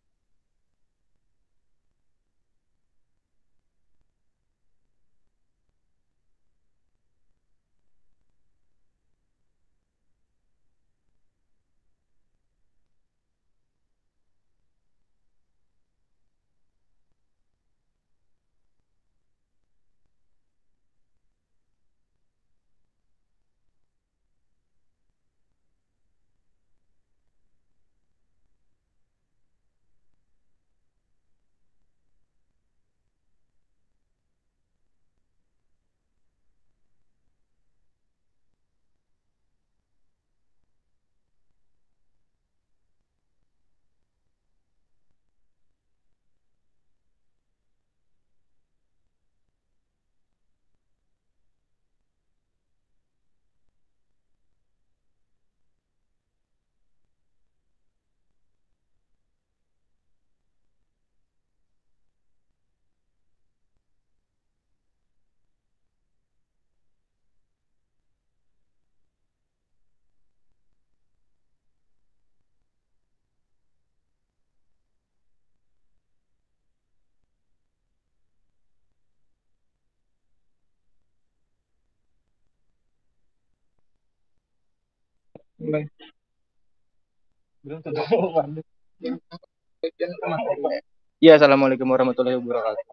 Iya, assalamualaikum warahmatullahi wabarakatuh.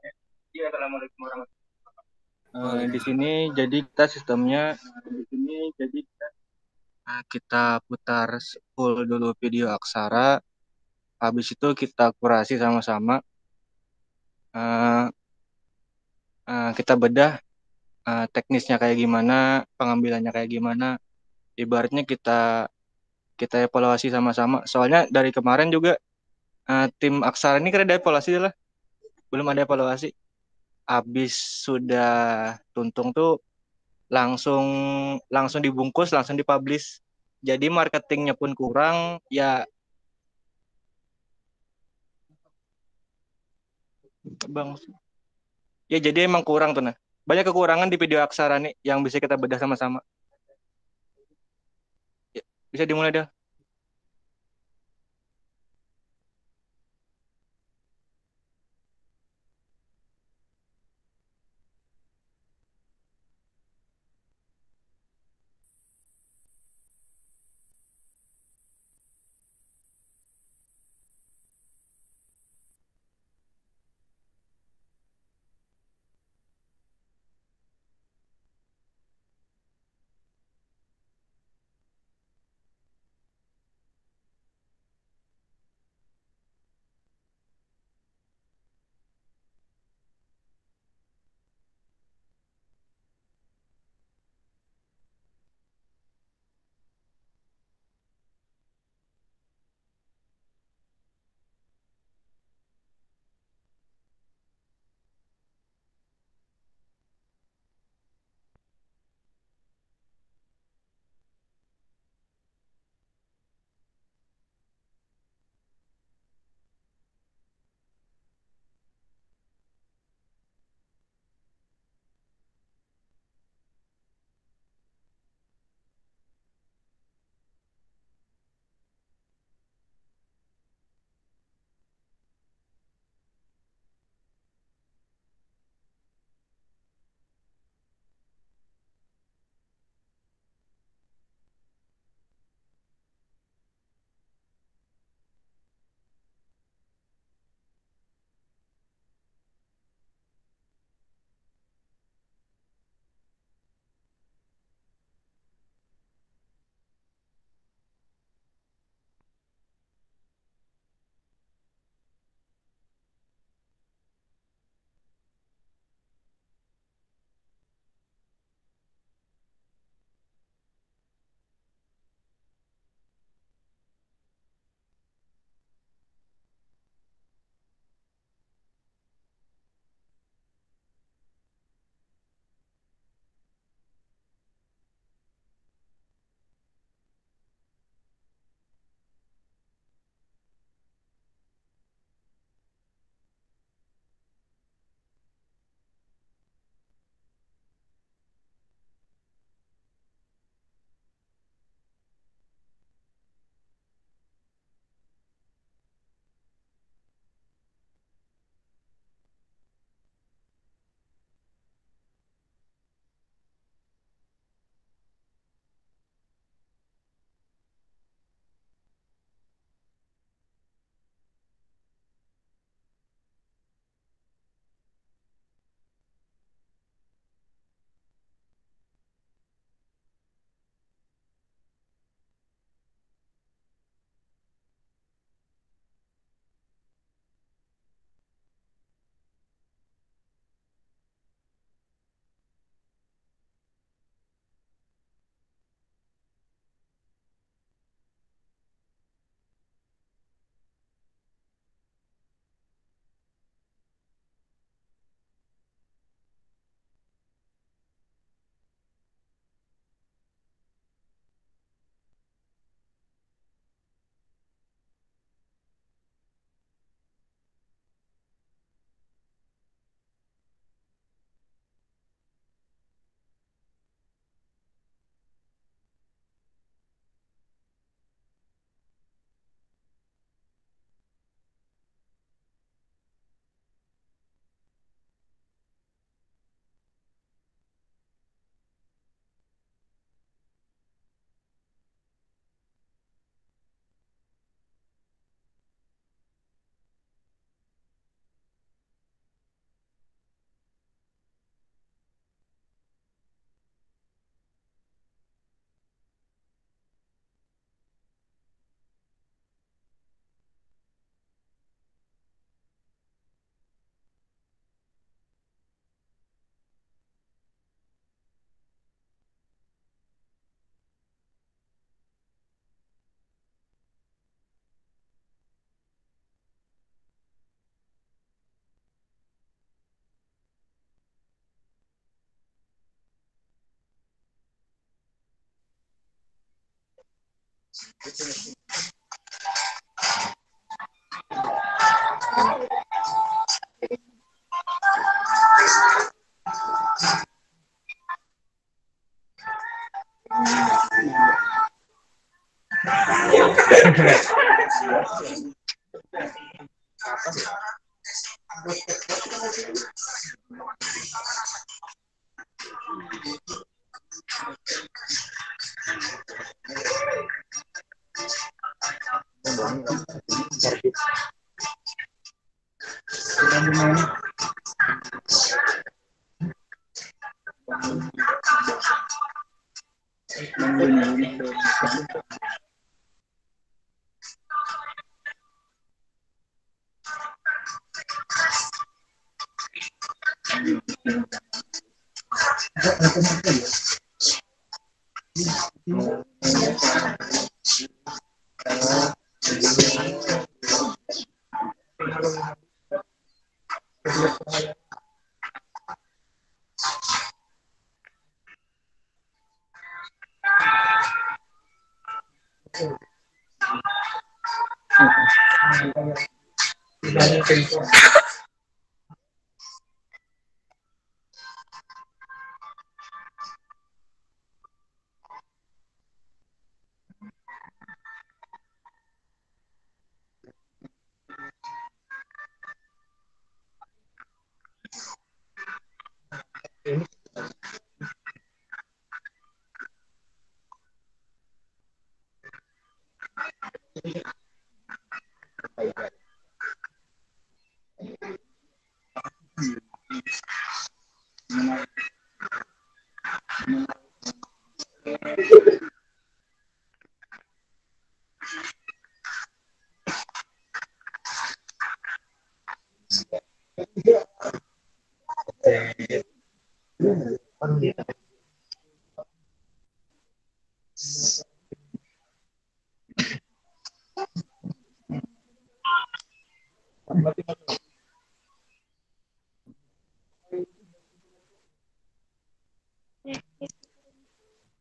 Di sini jadi kita sistemnya kita putar full dulu video Aksara, habis itu kita kurasi sama-sama, eh, kita bedah teknisnya kayak gimana, pengambilannya kayak gimana, ibaratnya kita kita evaluasi sama-sama. Soalnya dari kemarin juga tim Aksara ini kan ada evaluasi lah, belum ada evaluasi. Habis sudah tuntung tuh langsung langsung dibungkus, langsung dipublish. Jadi marketingnya pun kurang, ya bang. Ya jadi emang kurang tuh nah. Banyak kekurangan di video Aksara nih yang bisa kita bedah sama-sama. Ya, bisa dimulai dah.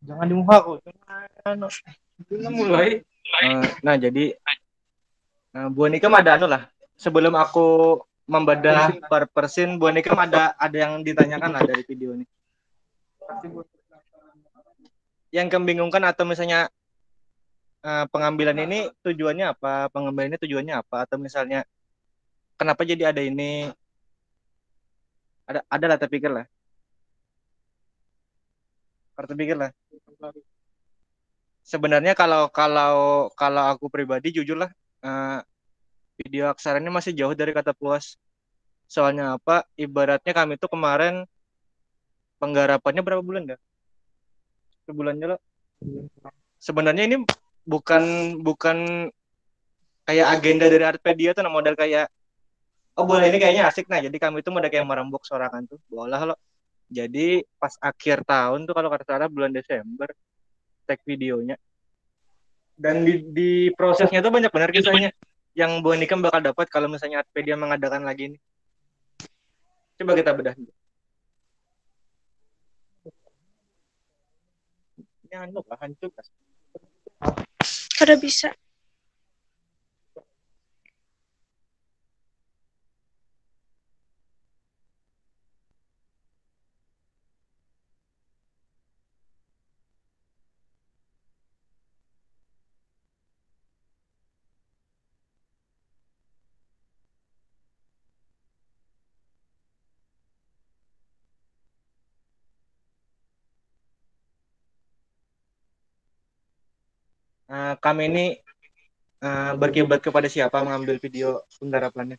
Jangan di muka kok. Jangan. Kita mulai. Nah, jadi Bu Nikam ada anu lah. Sebelum aku membedah per persin, Bu Nikam ada yang ditanyakan lah dari video ini. Yang kebingungkan atau misalnya pengambilan ini tujuannya apa? Pengambilan ini tujuannya apa? Atau misalnya kenapa jadi ada ini? Ada lah terpikir lah. Terpikir lah. Sebenarnya kalau aku pribadi jujur lah, video aksara ini masih jauh dari kata puas. Soalnya apa? Ibaratnya kami tuh kemarin penggarapannya berapa bulan dah? Sebulannya loh. Sebenarnya ini bukan kayak agenda dari Artpedia tuh, model kayak oh boleh ini kayaknya asik, nah jadi kami itu model kayak merembuk sorangan tuh boleh loh. Jadi pas akhir tahun tuh kalau kata salah bulan Desember tag videonya, dan di prosesnya tuh banyak benar kisahnya yang Bu Nikam bakal dapat kalau misalnya Artpedia mengadakan lagi ini. Coba kita bedah dulu. Ini anu lah hancur kan? Kada bisa. Kami ini berkiblat kepada siapa mengambil video penggarapannya?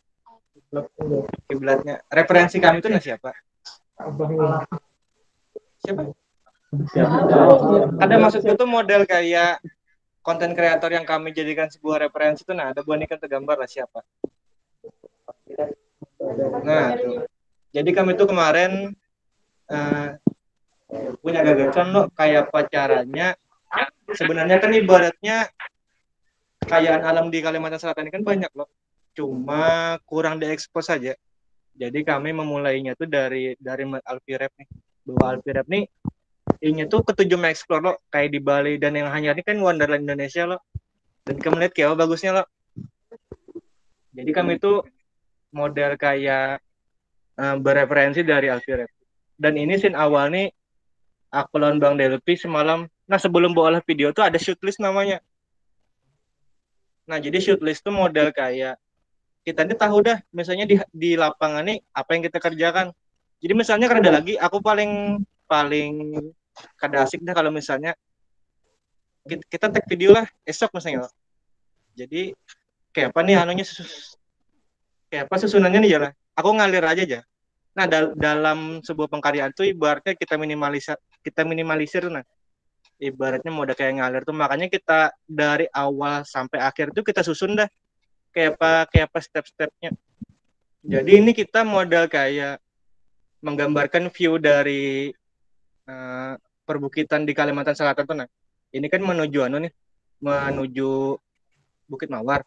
Kiblatnya referensi kami itu siapa? Siapa? Ada maksudnya tuh model kayak konten kreator yang kami jadikan sebuah referensi itu, nah ada Bu Nikam tergambar lah siapa. Nah tuh. Jadi kami tuh kemarin punya gagasan loh kayak pacarannya. Sebenarnya kan ibaratnya kekayaan alam di Kalimantan Selatan ini kan banyak loh, cuma kurang diekspos saja. Jadi kami memulainya tuh dari Alfirep nih, bahwa Alfirep nih ini tuh ketujuh mengeksplor lo kayak di Bali dan yang hanya ini kan Wonderland Indonesia lo. Dan kamu lihat kayak bagusnya lo. Jadi kami itu model kayak bereferensi dari Alfie Rep. Dan ini scene awal nih aku lawan Bang Delpi semalam. Nah sebelum bawa video tuh ada shoot list namanya. Nah jadi shoot list tuh model kayak kita nih tahu dah misalnya di lapangan nih apa yang kita kerjakan. Jadi misalnya kada lagi aku paling kada asik dah kalau misalnya kita take video lah esok misalnya. Jadi kayak apa nih anunya kayak apa susunannya nih ya lah. Aku ngalir aja. Nah, dalam sebuah pengkaryaan tuh ibaratnya kita minimalisir nah. Ibaratnya mau udah kayak ngalir tuh makanya kita dari awal sampai akhir tuh kita susun dah kayak apa step-stepnya. Jadi ini kita modal kayak menggambarkan view dari perbukitan di Kalimantan Selatan tuh nah. Ini kan menuju Bukit Mawar.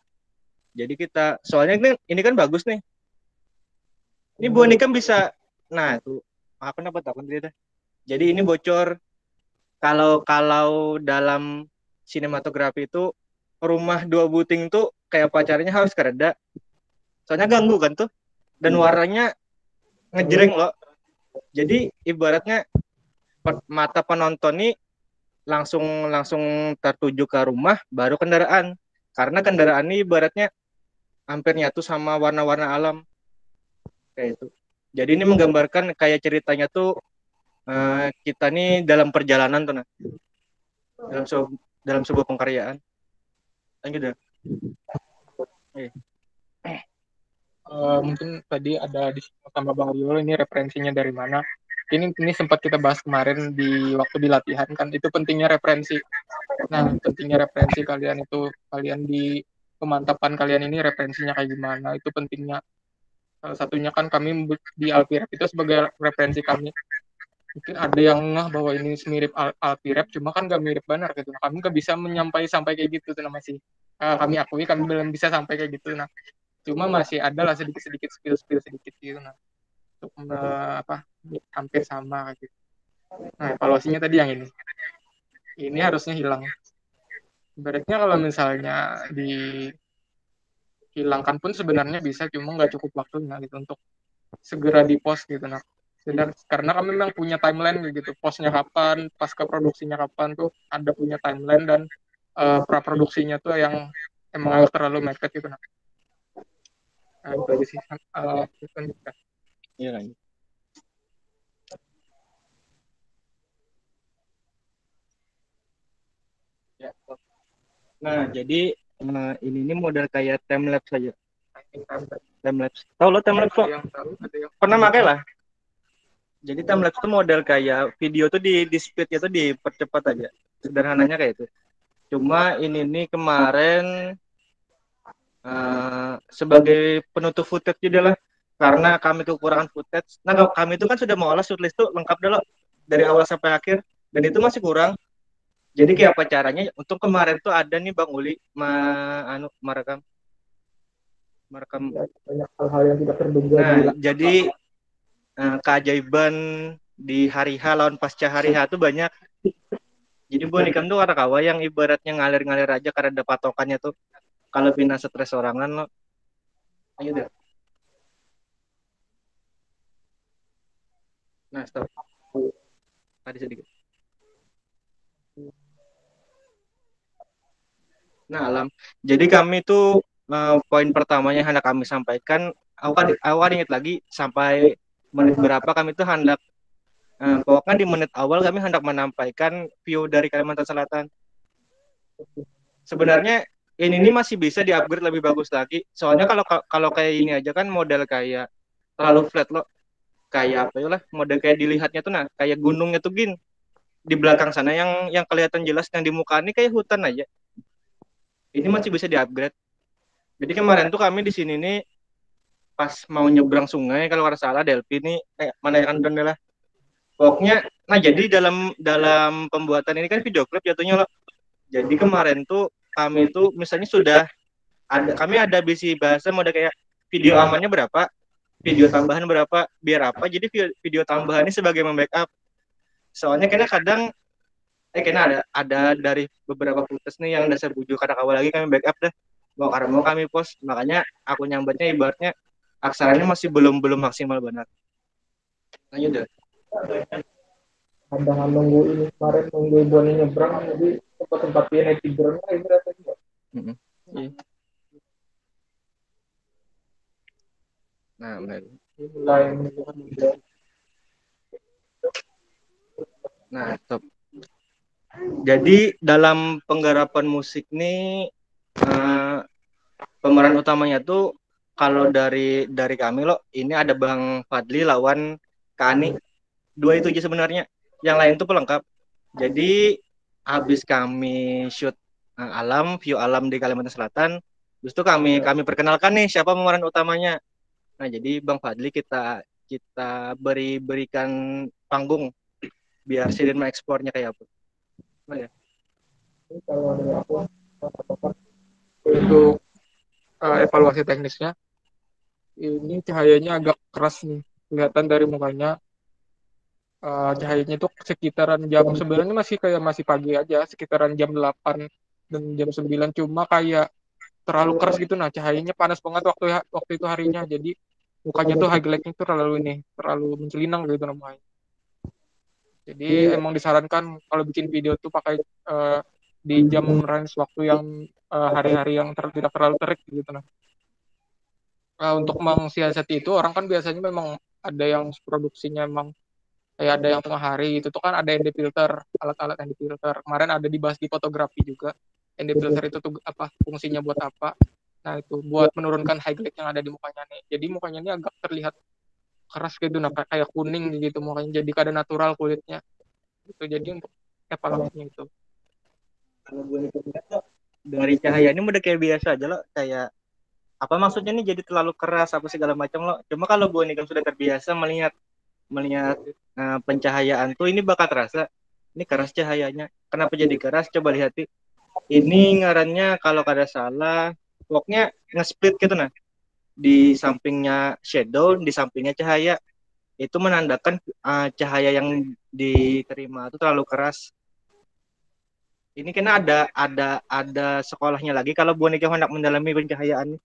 Jadi kita soalnya ini kan bagus nih. Ini Bu Nikam bisa, nah itu apa namanya takut dia. Jadi ini bocor kalau dalam sinematografi itu rumah dua buting tuh kayak pacarnya harus kereda. Soalnya ganggu kan tuh dan warnanya ngejreng loh. Jadi ibaratnya mata penonton nih langsung tertuju ke rumah baru kendaraan. Karena kendaraan ini ibaratnya hampir nyatu sama warna-warna alam. Kayak itu. Jadi ini menggambarkan kayak ceritanya tuh kita nih dalam perjalanan tuh nah. Dalam sebuah pengkaryaan. Lanjut dah. Mungkin tadi ada di sama Bang Rio ini referensinya dari mana. Ini sempat kita bahas kemarin di waktu di latihan kan itu pentingnya referensi. Nah, pentingnya referensi kalian di pemantapan kalian ini referensinya kayak gimana itu pentingnya. Salah satunya kan kami di Alpirep itu sebagai referensi kami. Mungkin ada yang ngeh bahwa ini mirip Alpirep, cuma kan gak mirip benar gitu. Nah, kami gak bisa sampai kayak gitu tuh masih. Kami akui kami belum bisa sampai kayak gitu. Nah, cuma masih ada lah sedikit spill sedikit gitu. Nah, untuk hampir sama gitu. Nah, evaluasinya tadi yang ini. Ini harusnya hilang. Ibaratnya kalau misalnya dihilangkan pun sebenarnya bisa, cuma nggak cukup waktunya gitu untuk segera di post gitu. Nah, karena kami memang punya timeline gitu, postnya kapan, pasca produksinya kapan tuh ada punya timeline dan pra produksinya tuh yang emang agak terlalu mepet gitu. Nah, itu aja sih. Iya kan. Ya. Nah, jadi ini model kayak time lapse saja. Time lapse. Tahu lo time lapse kok? Pernah pakai lah. Jadi time lapse itu model kayak video tuh di speednya tuh dipercepat aja. Sederhananya kayak itu. Cuma ini nih kemarin sebagai penutup footage juga lah. Karena kami kekurangan footage. Nah, kami itu kan sudah mengolah shootlist tuh lengkap dulu dari awal sampai akhir dan itu masih kurang. Jadi kayak apa caranya? Untuk kemarin tuh ada nih Bang Uli merekam banyak hal-hal yang tidak terduga. Nah, jadi keajaiban di hari H lawan pasca hari H tuh banyak. Jadi Bu Nikam tuh warakawa yang ibaratnya ngalir-ngalir aja karena ada patokannya tuh. Kalau bina stres sorangan lo. Ayo deh. Nah, stop. Tadi sedikit. Nah, Alam. Jadi kami tuh poin pertamanya hendak kami sampaikan, awal ingat lagi sampai menit berapa kami tuh hendak pokoknya di menit awal kami hendak menampaikan view dari Kalimantan Selatan. Sebenarnya ini masih bisa di-upgrade lebih bagus lagi. Soalnya kalau kayak ini aja kan model kayak terlalu flat loh. Kayak apa ya lah, model kayak dilihatnya tuh nah, kayak gunungnya tuh gin. Di belakang sana yang kelihatan jelas yang di muka ini kayak hutan aja. Ini masih bisa di-upgrade. Jadi kemarin tuh kami di sini nih pas mau nyebrang sungai kalau nggak salah Delphi nih mana yang kan lah. Pokoknya nah jadi dalam pembuatan ini kan video klip jatuhnya loh. Jadi kemarin tuh kami tuh misalnya kami ada bisi bahasa mode kayak video amannya berapa, video tambahan berapa, biar apa. Jadi video tambahan ini sebagai membackup. Soalnya kayaknya kadang kayaknya ada dari beberapa putus nih yang dasar bujuk kadang awal lagi kami backup dah mau kami post, makanya aku nyambatnya ibaratnya aksaranya masih belum belum maksimal benar. Lanjut deh. Kadang nunggu ini kemarin nunggu Boni nyebrang jadi tempat-tempat dia naik tiduran ini rasanya. Iya. Nah, benar. Mulai menunjukkan juga. Nah, top. Jadi dalam penggarapan musik nih pemeran utamanya tuh kalau dari kami loh, ini ada Bang Fadli lawan Kak Ani. Dua itu aja sebenarnya. Yang lain tuh pelengkap. Jadi habis kami shoot view alam di Kalimantan Selatan, terus itu kami perkenalkan nih siapa pemeran utamanya. Nah, jadi Bang Fadli kita berikan panggung biar Sidin ekspornya kayak apa. Nah, ya. Ini kalau dari aku untuk evaluasi teknisnya ini cahayanya agak keras nih kelihatan dari mukanya. Cahayanya itu sekitaran jam sebenarnya masih pagi aja sekitaran jam 8 dan jam 9 cuma kayak terlalu keras gitu. Nah cahayanya panas banget waktu itu harinya jadi mukanya tuh highlightnya tuh terlalu mencelinang gitu namanya. Jadi emang disarankan kalau bikin video tuh pakai di jam range waktu yang hari-hari yang tidak terlalu terik gitu. Nah untuk mensiasati itu orang kan biasanya memang ada yang produksinya emang kayak ada yang tengah hari itu tuh kan ada ND filter, alat-alat ND filter. Kemarin ada dibahas di fotografi juga. ND filter itu tuh apa fungsinya buat apa? Nah, itu buat menurunkan highlight yang ada di mukanya nih. Jadi mukanya ini agak terlihat keras gitu, nah kayak kuning gitu mukanya. Jadi kada natural kulitnya. Gitu. Jadi untuk evaluasinya itu. Kalau gue lihat dari cahaya ini udah kayak biasa aja loh, kayak apa maksudnya nih jadi terlalu keras apa segala macam loh. Cuma kalau gue kan sudah terbiasa melihat pencahayaan tuh ini bakal terasa ini keras cahayanya. Kenapa jadi keras? Coba lihat ini ngarannya kalau kada salah pokoknya nge-split gitu nah. Di sampingnya shadow, di sampingnya cahaya. Itu menandakan cahaya yang diterima itu terlalu keras. Ini kena ada sekolahnya lagi kalau boneka hendak mendalami pencahayaan.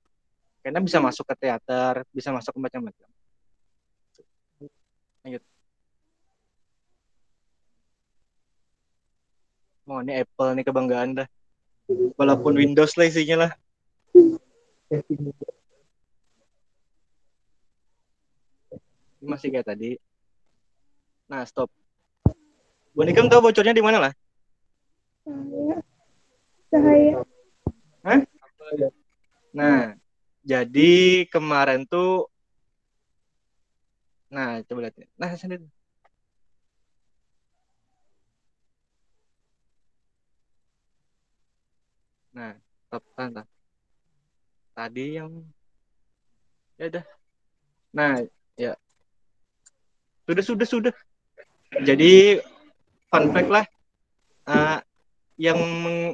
Karena bisa masuk ke teater, bisa masuk ke macam-macam. Lanjut. Oh, ini Apple nih kebanggaan dah. Walaupun Windows lah isinya lah. Ini masih kayak tadi. Nah, stop. Boneka tahu bocornya di mana lah? Cahaya. Hah? Nah, jadi kemarin tuh nah, coba lihat. Nah, sendiri. Nah, stop tanda. Tadi yang ya udah. Nah, ya. Sudah. Jadi fun fact lah. Yang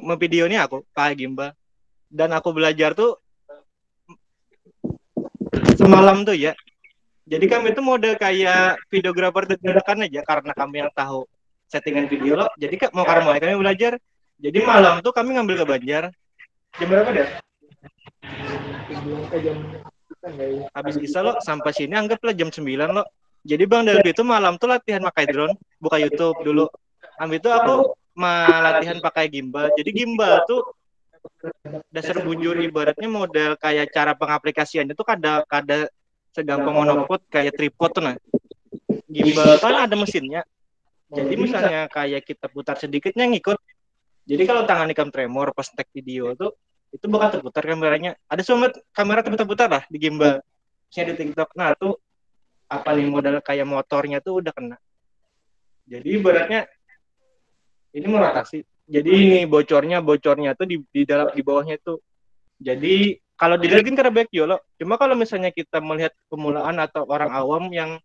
memvideo ini aku Kak Gimba dan aku belajar tuh semalam tuh ya. Jadi kami itu mode kayak videografer dadakan aja karena kami yang tahu settingan video loh. Jadi kak mau karena mulai kami belajar. Jadi malam tuh kami ngambil ke Banjar. Jam berapa deh? Habis Isa lo sampai sini anggaplah jam 9 lo. Jadi Bang Delvi itu malam tuh latihan pakai drone, buka YouTube dulu. Ambil itu aku latihan pakai gimbal. Jadi gimbal tuh dasar bujur ibaratnya model kayak cara pengaplikasiannya tuh kada segampang monopod kayak tripod tuh nah. Gimbal kan ada mesinnya. Jadi misalnya kayak kita putar sedikitnya ngikut. Jadi kalau tangan ikam tremor pas tag video tuh itu bakal terputar kameranya. Ada semua kamera terputar-putar lah di gimbal. Misalnya di TikTok. Nah tuh apa nih model kayak motornya tuh udah kena. Jadi ibaratnya ini merotasi. Jadi ini bocornya tuh di dalam di bawahnya tuh. Jadi kalau dilihat kan karena baik loh. Cuma kalau misalnya kita melihat pemulaan atau orang awam yang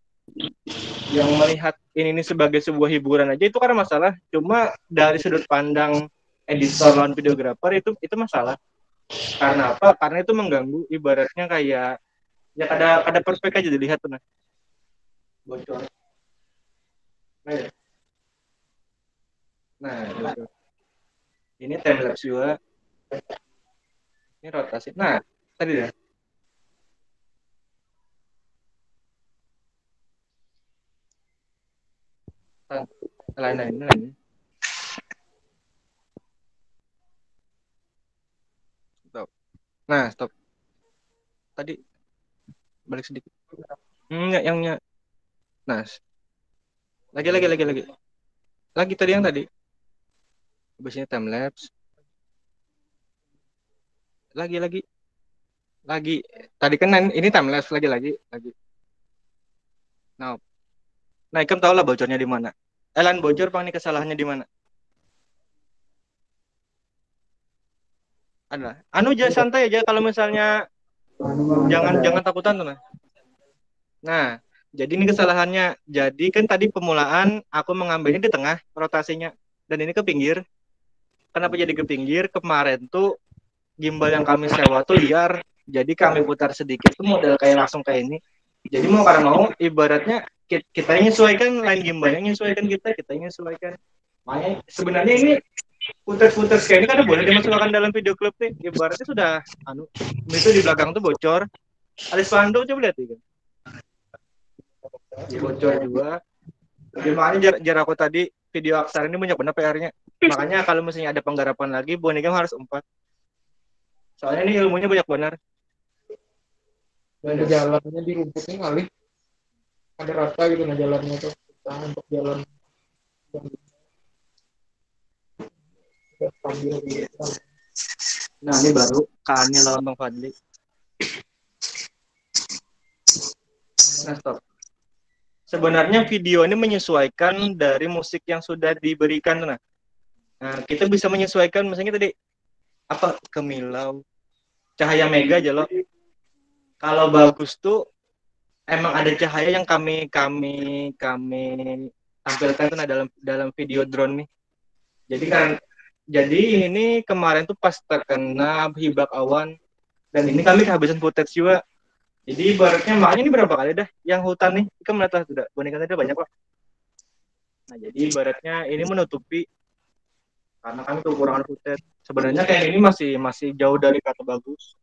melihat ini sebagai sebuah hiburan aja itu karena masalah. Cuma dari sudut pandang editor lawan videografer itu masalah. Karena apa? Karena itu mengganggu ibaratnya kayak ya kada perfect aja dilihat tuh nah. Bocor. Nah, ya. Nah, gitu. Ini time lapse juga. Ini rotasi. Nah, tadi dah. Lain. Stop. Nah, stop. Tadi balik sedikit. Yang nah, lagi. Lagi tadi yang tadi. Habis ini time lapse. Lagi. Tadi kan ini time lapse lagi. Nah, Ikam tahu lah bocornya di mana. Elan bocor, Bang, ini kesalahannya di mana? Ada. Anu aja santai aja kalau misalnya jangan takutan tuh. Nah, jadi ini kesalahannya. Jadi kan tadi pemulaan aku mengambilnya di tengah rotasinya dan ini ke pinggir. Kenapa jadi ke pinggir? Kemarin tuh gimbal yang kami sewa tuh liar. Jadi kami putar sedikit tuh model kayak langsung kayak ini. Jadi mau karena mau ibaratnya kita menyesuaikan lain gimbalnya menyesuaikan kita menyesuaikan. Makanya sebenarnya ini putar kayak ini kan boleh dimasukkan dalam video klip nih. Ibaratnya sudah itu di belakang tuh bocor. Ada spanduk coba lihat kan. Bocor juga. Jadi makanya jarak aku tadi video aksara ini banyak benar PR-nya. Makanya kalau misalnya ada penggarapan lagi, Bonigam harus 4. Soalnya ini ilmunya banyak benar. Dan jalannya di rumputnya kali. Ada rata gitu nah jalannya tuh. Untuk jalan. Nah, ini baru Kani lawan Bang Fadli. Nah, stop. Sebenarnya video ini menyesuaikan dari musik yang sudah diberikan. Nah, kita bisa menyesuaikan misalnya tadi apa Kemilau, Cahaya Mega aja loh. Kalau bagus tuh emang ada cahaya yang kami tampilkan tuh dalam video drone nih. Jadi ini kemarin tuh pas terkena hibak awan dan ini kami kehabisan footage juga. Jadi ibaratnya makanya ini berapa kali dah yang hutan nih kita melihat sudah boneka tadi banyak kok. Nah jadi ibaratnya ini menutupi karena kami kekurangan footage. Sebenarnya kayak ini masih jauh dari kata bagus.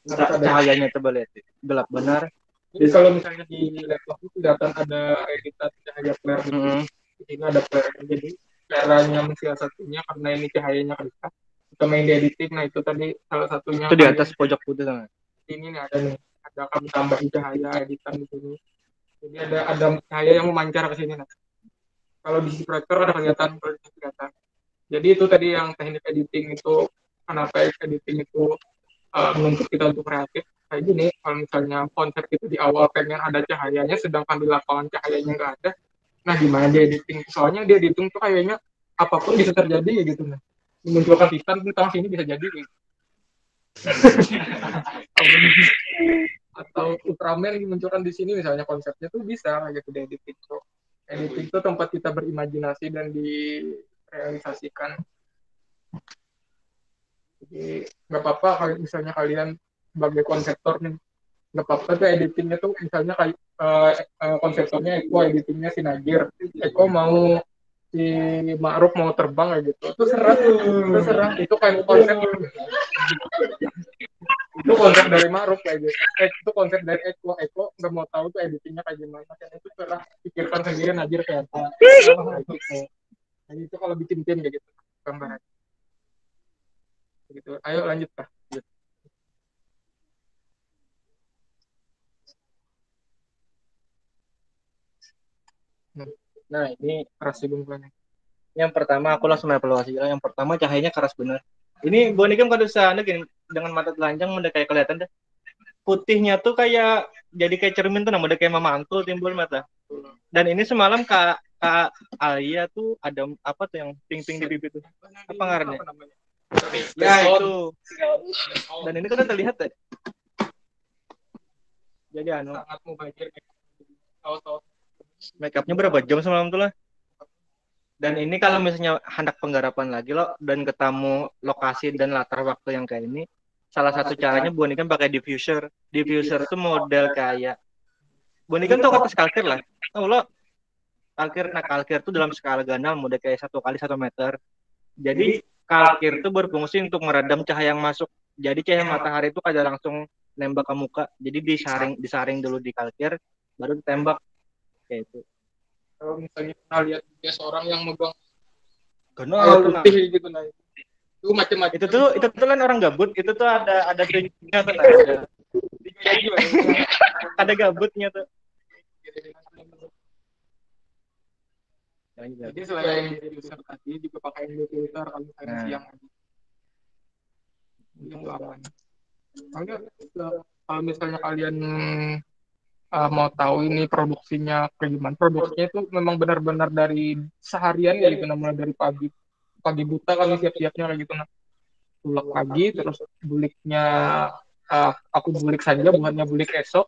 Cahayanya coba lihat gelap benar. Jadi kalau misalnya di laptop itu kelihatan ada editan cahaya flare gitu. Di sini ada flare. Jadi caranya mensiasatinya karena ini cahayanya kerasa. Kita main di editing, nah itu tadi salah satunya. Itu di atas pojok putih sama. Ini nih ada kami tambahin cahaya editan di sini. Jadi ada cahaya yang memancar ke sini. Nah. Kalau di proyektor ada kelihatan. Jadi itu tadi yang teknik editing itu kenapa editing itu menuntut kita untuk kreatif. Kayak gini, kalau misalnya konsep itu di awal pengen ada cahayanya, sedangkan di lapangan cahayanya nggak ada, nah gimana dia editing? Soalnya dia editing tuh kayaknya apapun bisa terjadi ya gitu. Nah, memunculkan Titan tentang sini bisa jadi gitu. Atau Ultraman dimunculkan di sini misalnya konsepnya tuh bisa gitu di editing tuh. Editing tuh tempat kita berimajinasi dan direalisasikan. Jadi nggak apa-apa kalau misalnya kalian sebagai konseptor nih, nggak apa-apa tuh editingnya tuh misalnya kayak konseptornya Eko, editingnya si Najir, Eko mau si Ma'ruf mau terbang kayak gitu, itu serah itu kayak konsep itu konsep dari Ma'ruf kayak gitu, itu konsep dari Eko nggak mau tahu tuh editingnya kayak gimana, kan itu serah pikirkan sendiri Najir kayak apa, jadi itu kalau bikin tim kayak gitu gambaran. Gitu. Ayo lanjut Pak. Nah ini keras bungkusannya. Yang pertama aku langsung evaluasi. Yang pertama cahayanya keras bener. Ini Bonigam kalau bisa dengan mata telanjang udah kayak kelihatan deh. Putihnya tuh kayak jadi kayak cermin tuh, udah kayak memantul timbul mata. Dan ini semalam Kak Alia tuh ada apa tuh yang ping-ping di pipi tuh? Apa ngarannya? Ya itu. Dan ini kan terlihat deh. Jadi sangat mubazir. Make upnya berapa jam semalam tuh lah? Dan ini kalau misalnya hendak penggarapan lagi loh dan ketemu lokasi dan latar waktu yang kayak ini, salah satu caranya Bonigam pakai diffuser. Diffuser tuh model kayak Bonigam tau kata sculpture lah, tahu lo? kalkir tuh dalam skala Gandam udah kayak 1 kali 1 meter. Jadi kalkir tuh berfungsi untuk meredam cahaya yang masuk. Jadi cahaya matahari itu kada langsung nembak ke muka. Jadi disaring dulu di kalkir, baru ditembak kayak itu. Kalau misalnya pernah lihat dia seorang yang megang Karena putih gitu nah. Itu macam-macam. itu tuh kan orang gabut. Itu tuh ada triknya tuh nah. Ada gabutnya tuh. Jadi selain filter tadi juga pakai filter kalau misalnya siang yang lama. Kalau misalnya kalian mau tahu ini produksinya kayak gimana, produksinya itu memang benar-benar dari seharian ya gitu, namanya dari pagi buta kami siap-siapnya kayak gitu, nah tulak pagi terus buliknya aku bulik saja bukannya bulik esok.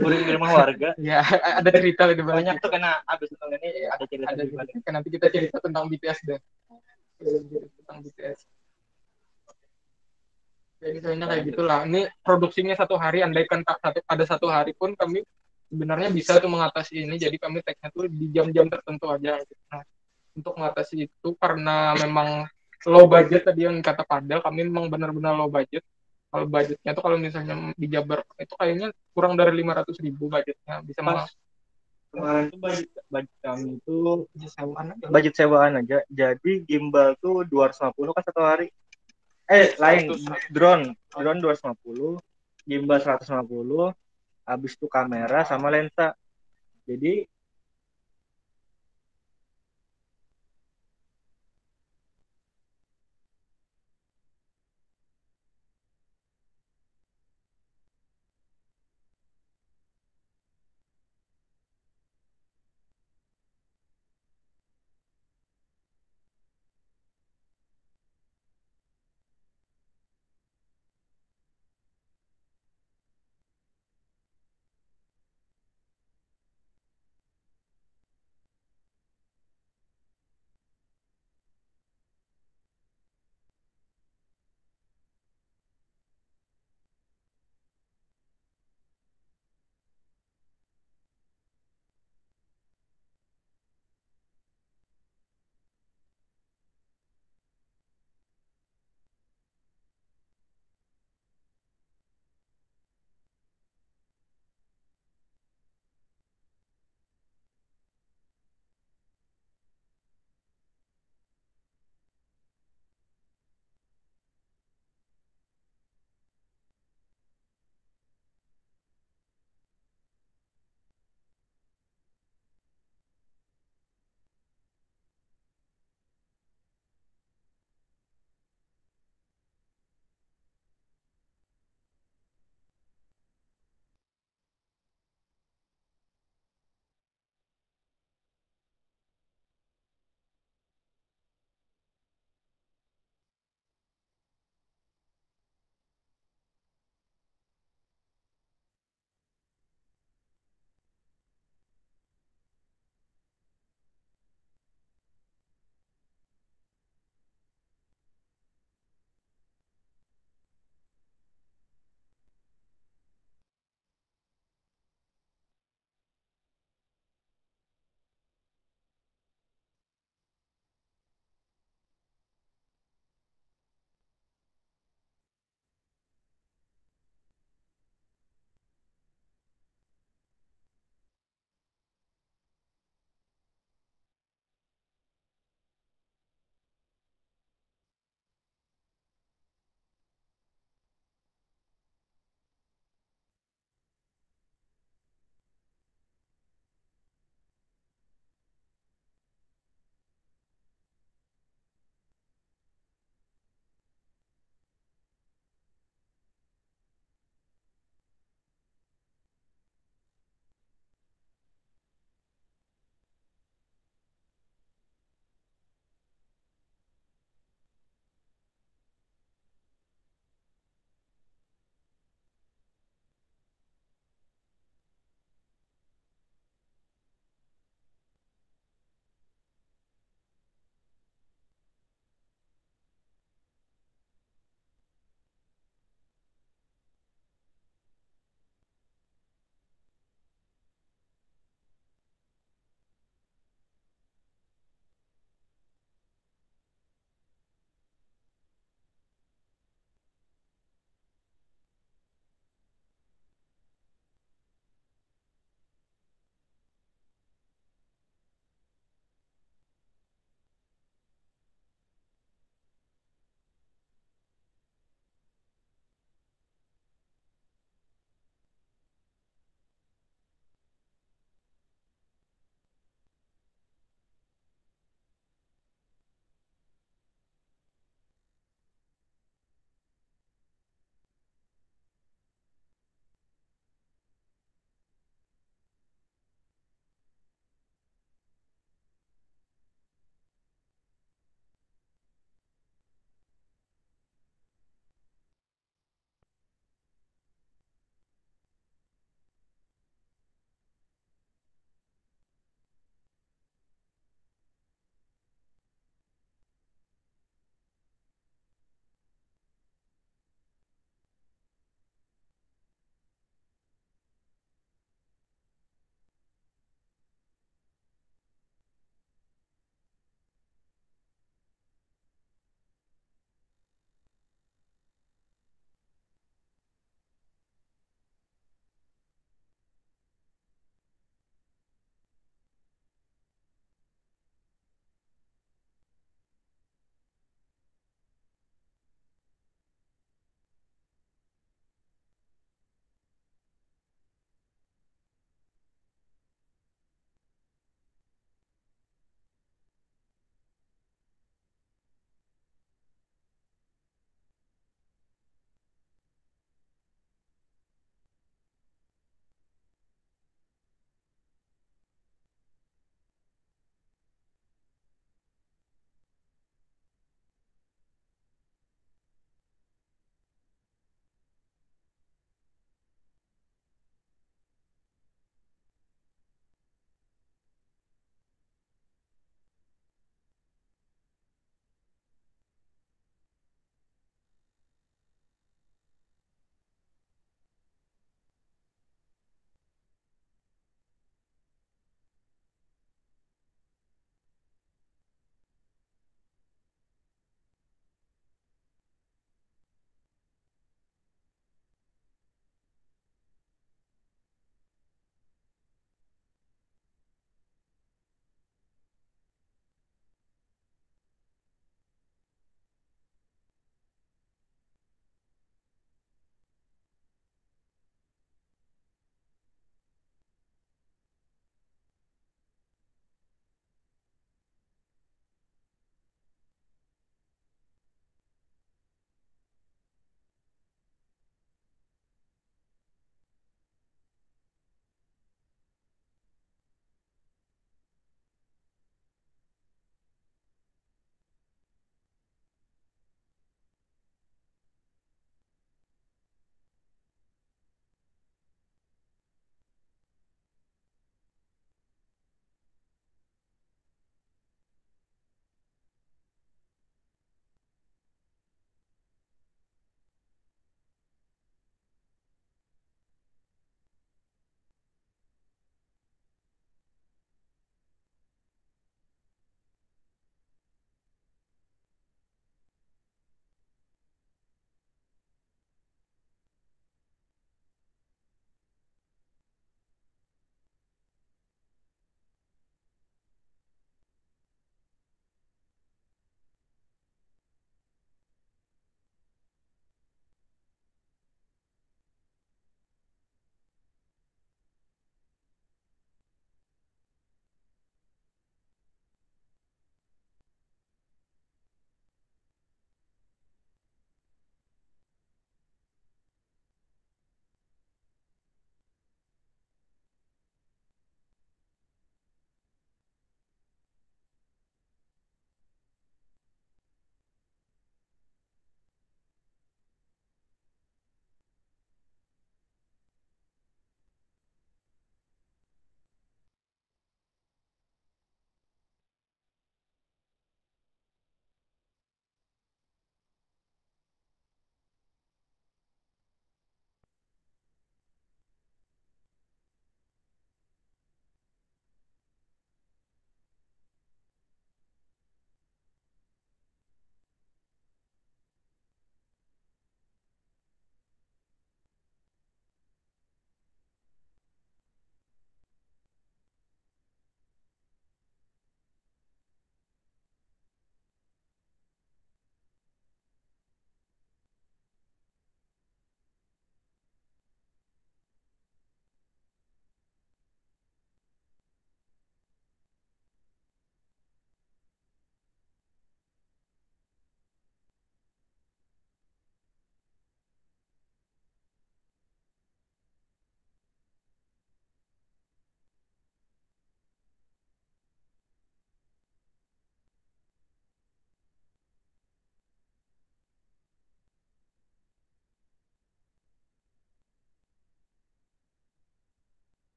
Bulik di rumah warga. Ya ada cerita lebih banyak tuh karena abis ini ada cerita ada juga. kan nanti kita cerita tentang BTS deh, tentang BTS. Ya, misalnya kayak gitulah. Ini produksinya 1 hari, andaikan ada 1 hari pun kami sebenarnya bisa tuh mengatasi ini. Jadi kami tag-nya tuh di jam-jam tertentu aja. Nah, untuk mengatasi itu karena memang low budget tadi yang kata Padel, kami memang benar-benar low budget. Kalau budgetnya tuh kalau misalnya di Jabar itu kayaknya kurang dari 500.000 budgetnya bisa kemarin tuh budget kami itu budget sewaan aja. Jadi gimbal tuh 250 kan 1 hari. Lain drone 250, gimbal 150, habis itu kamera sama lensa. Jadi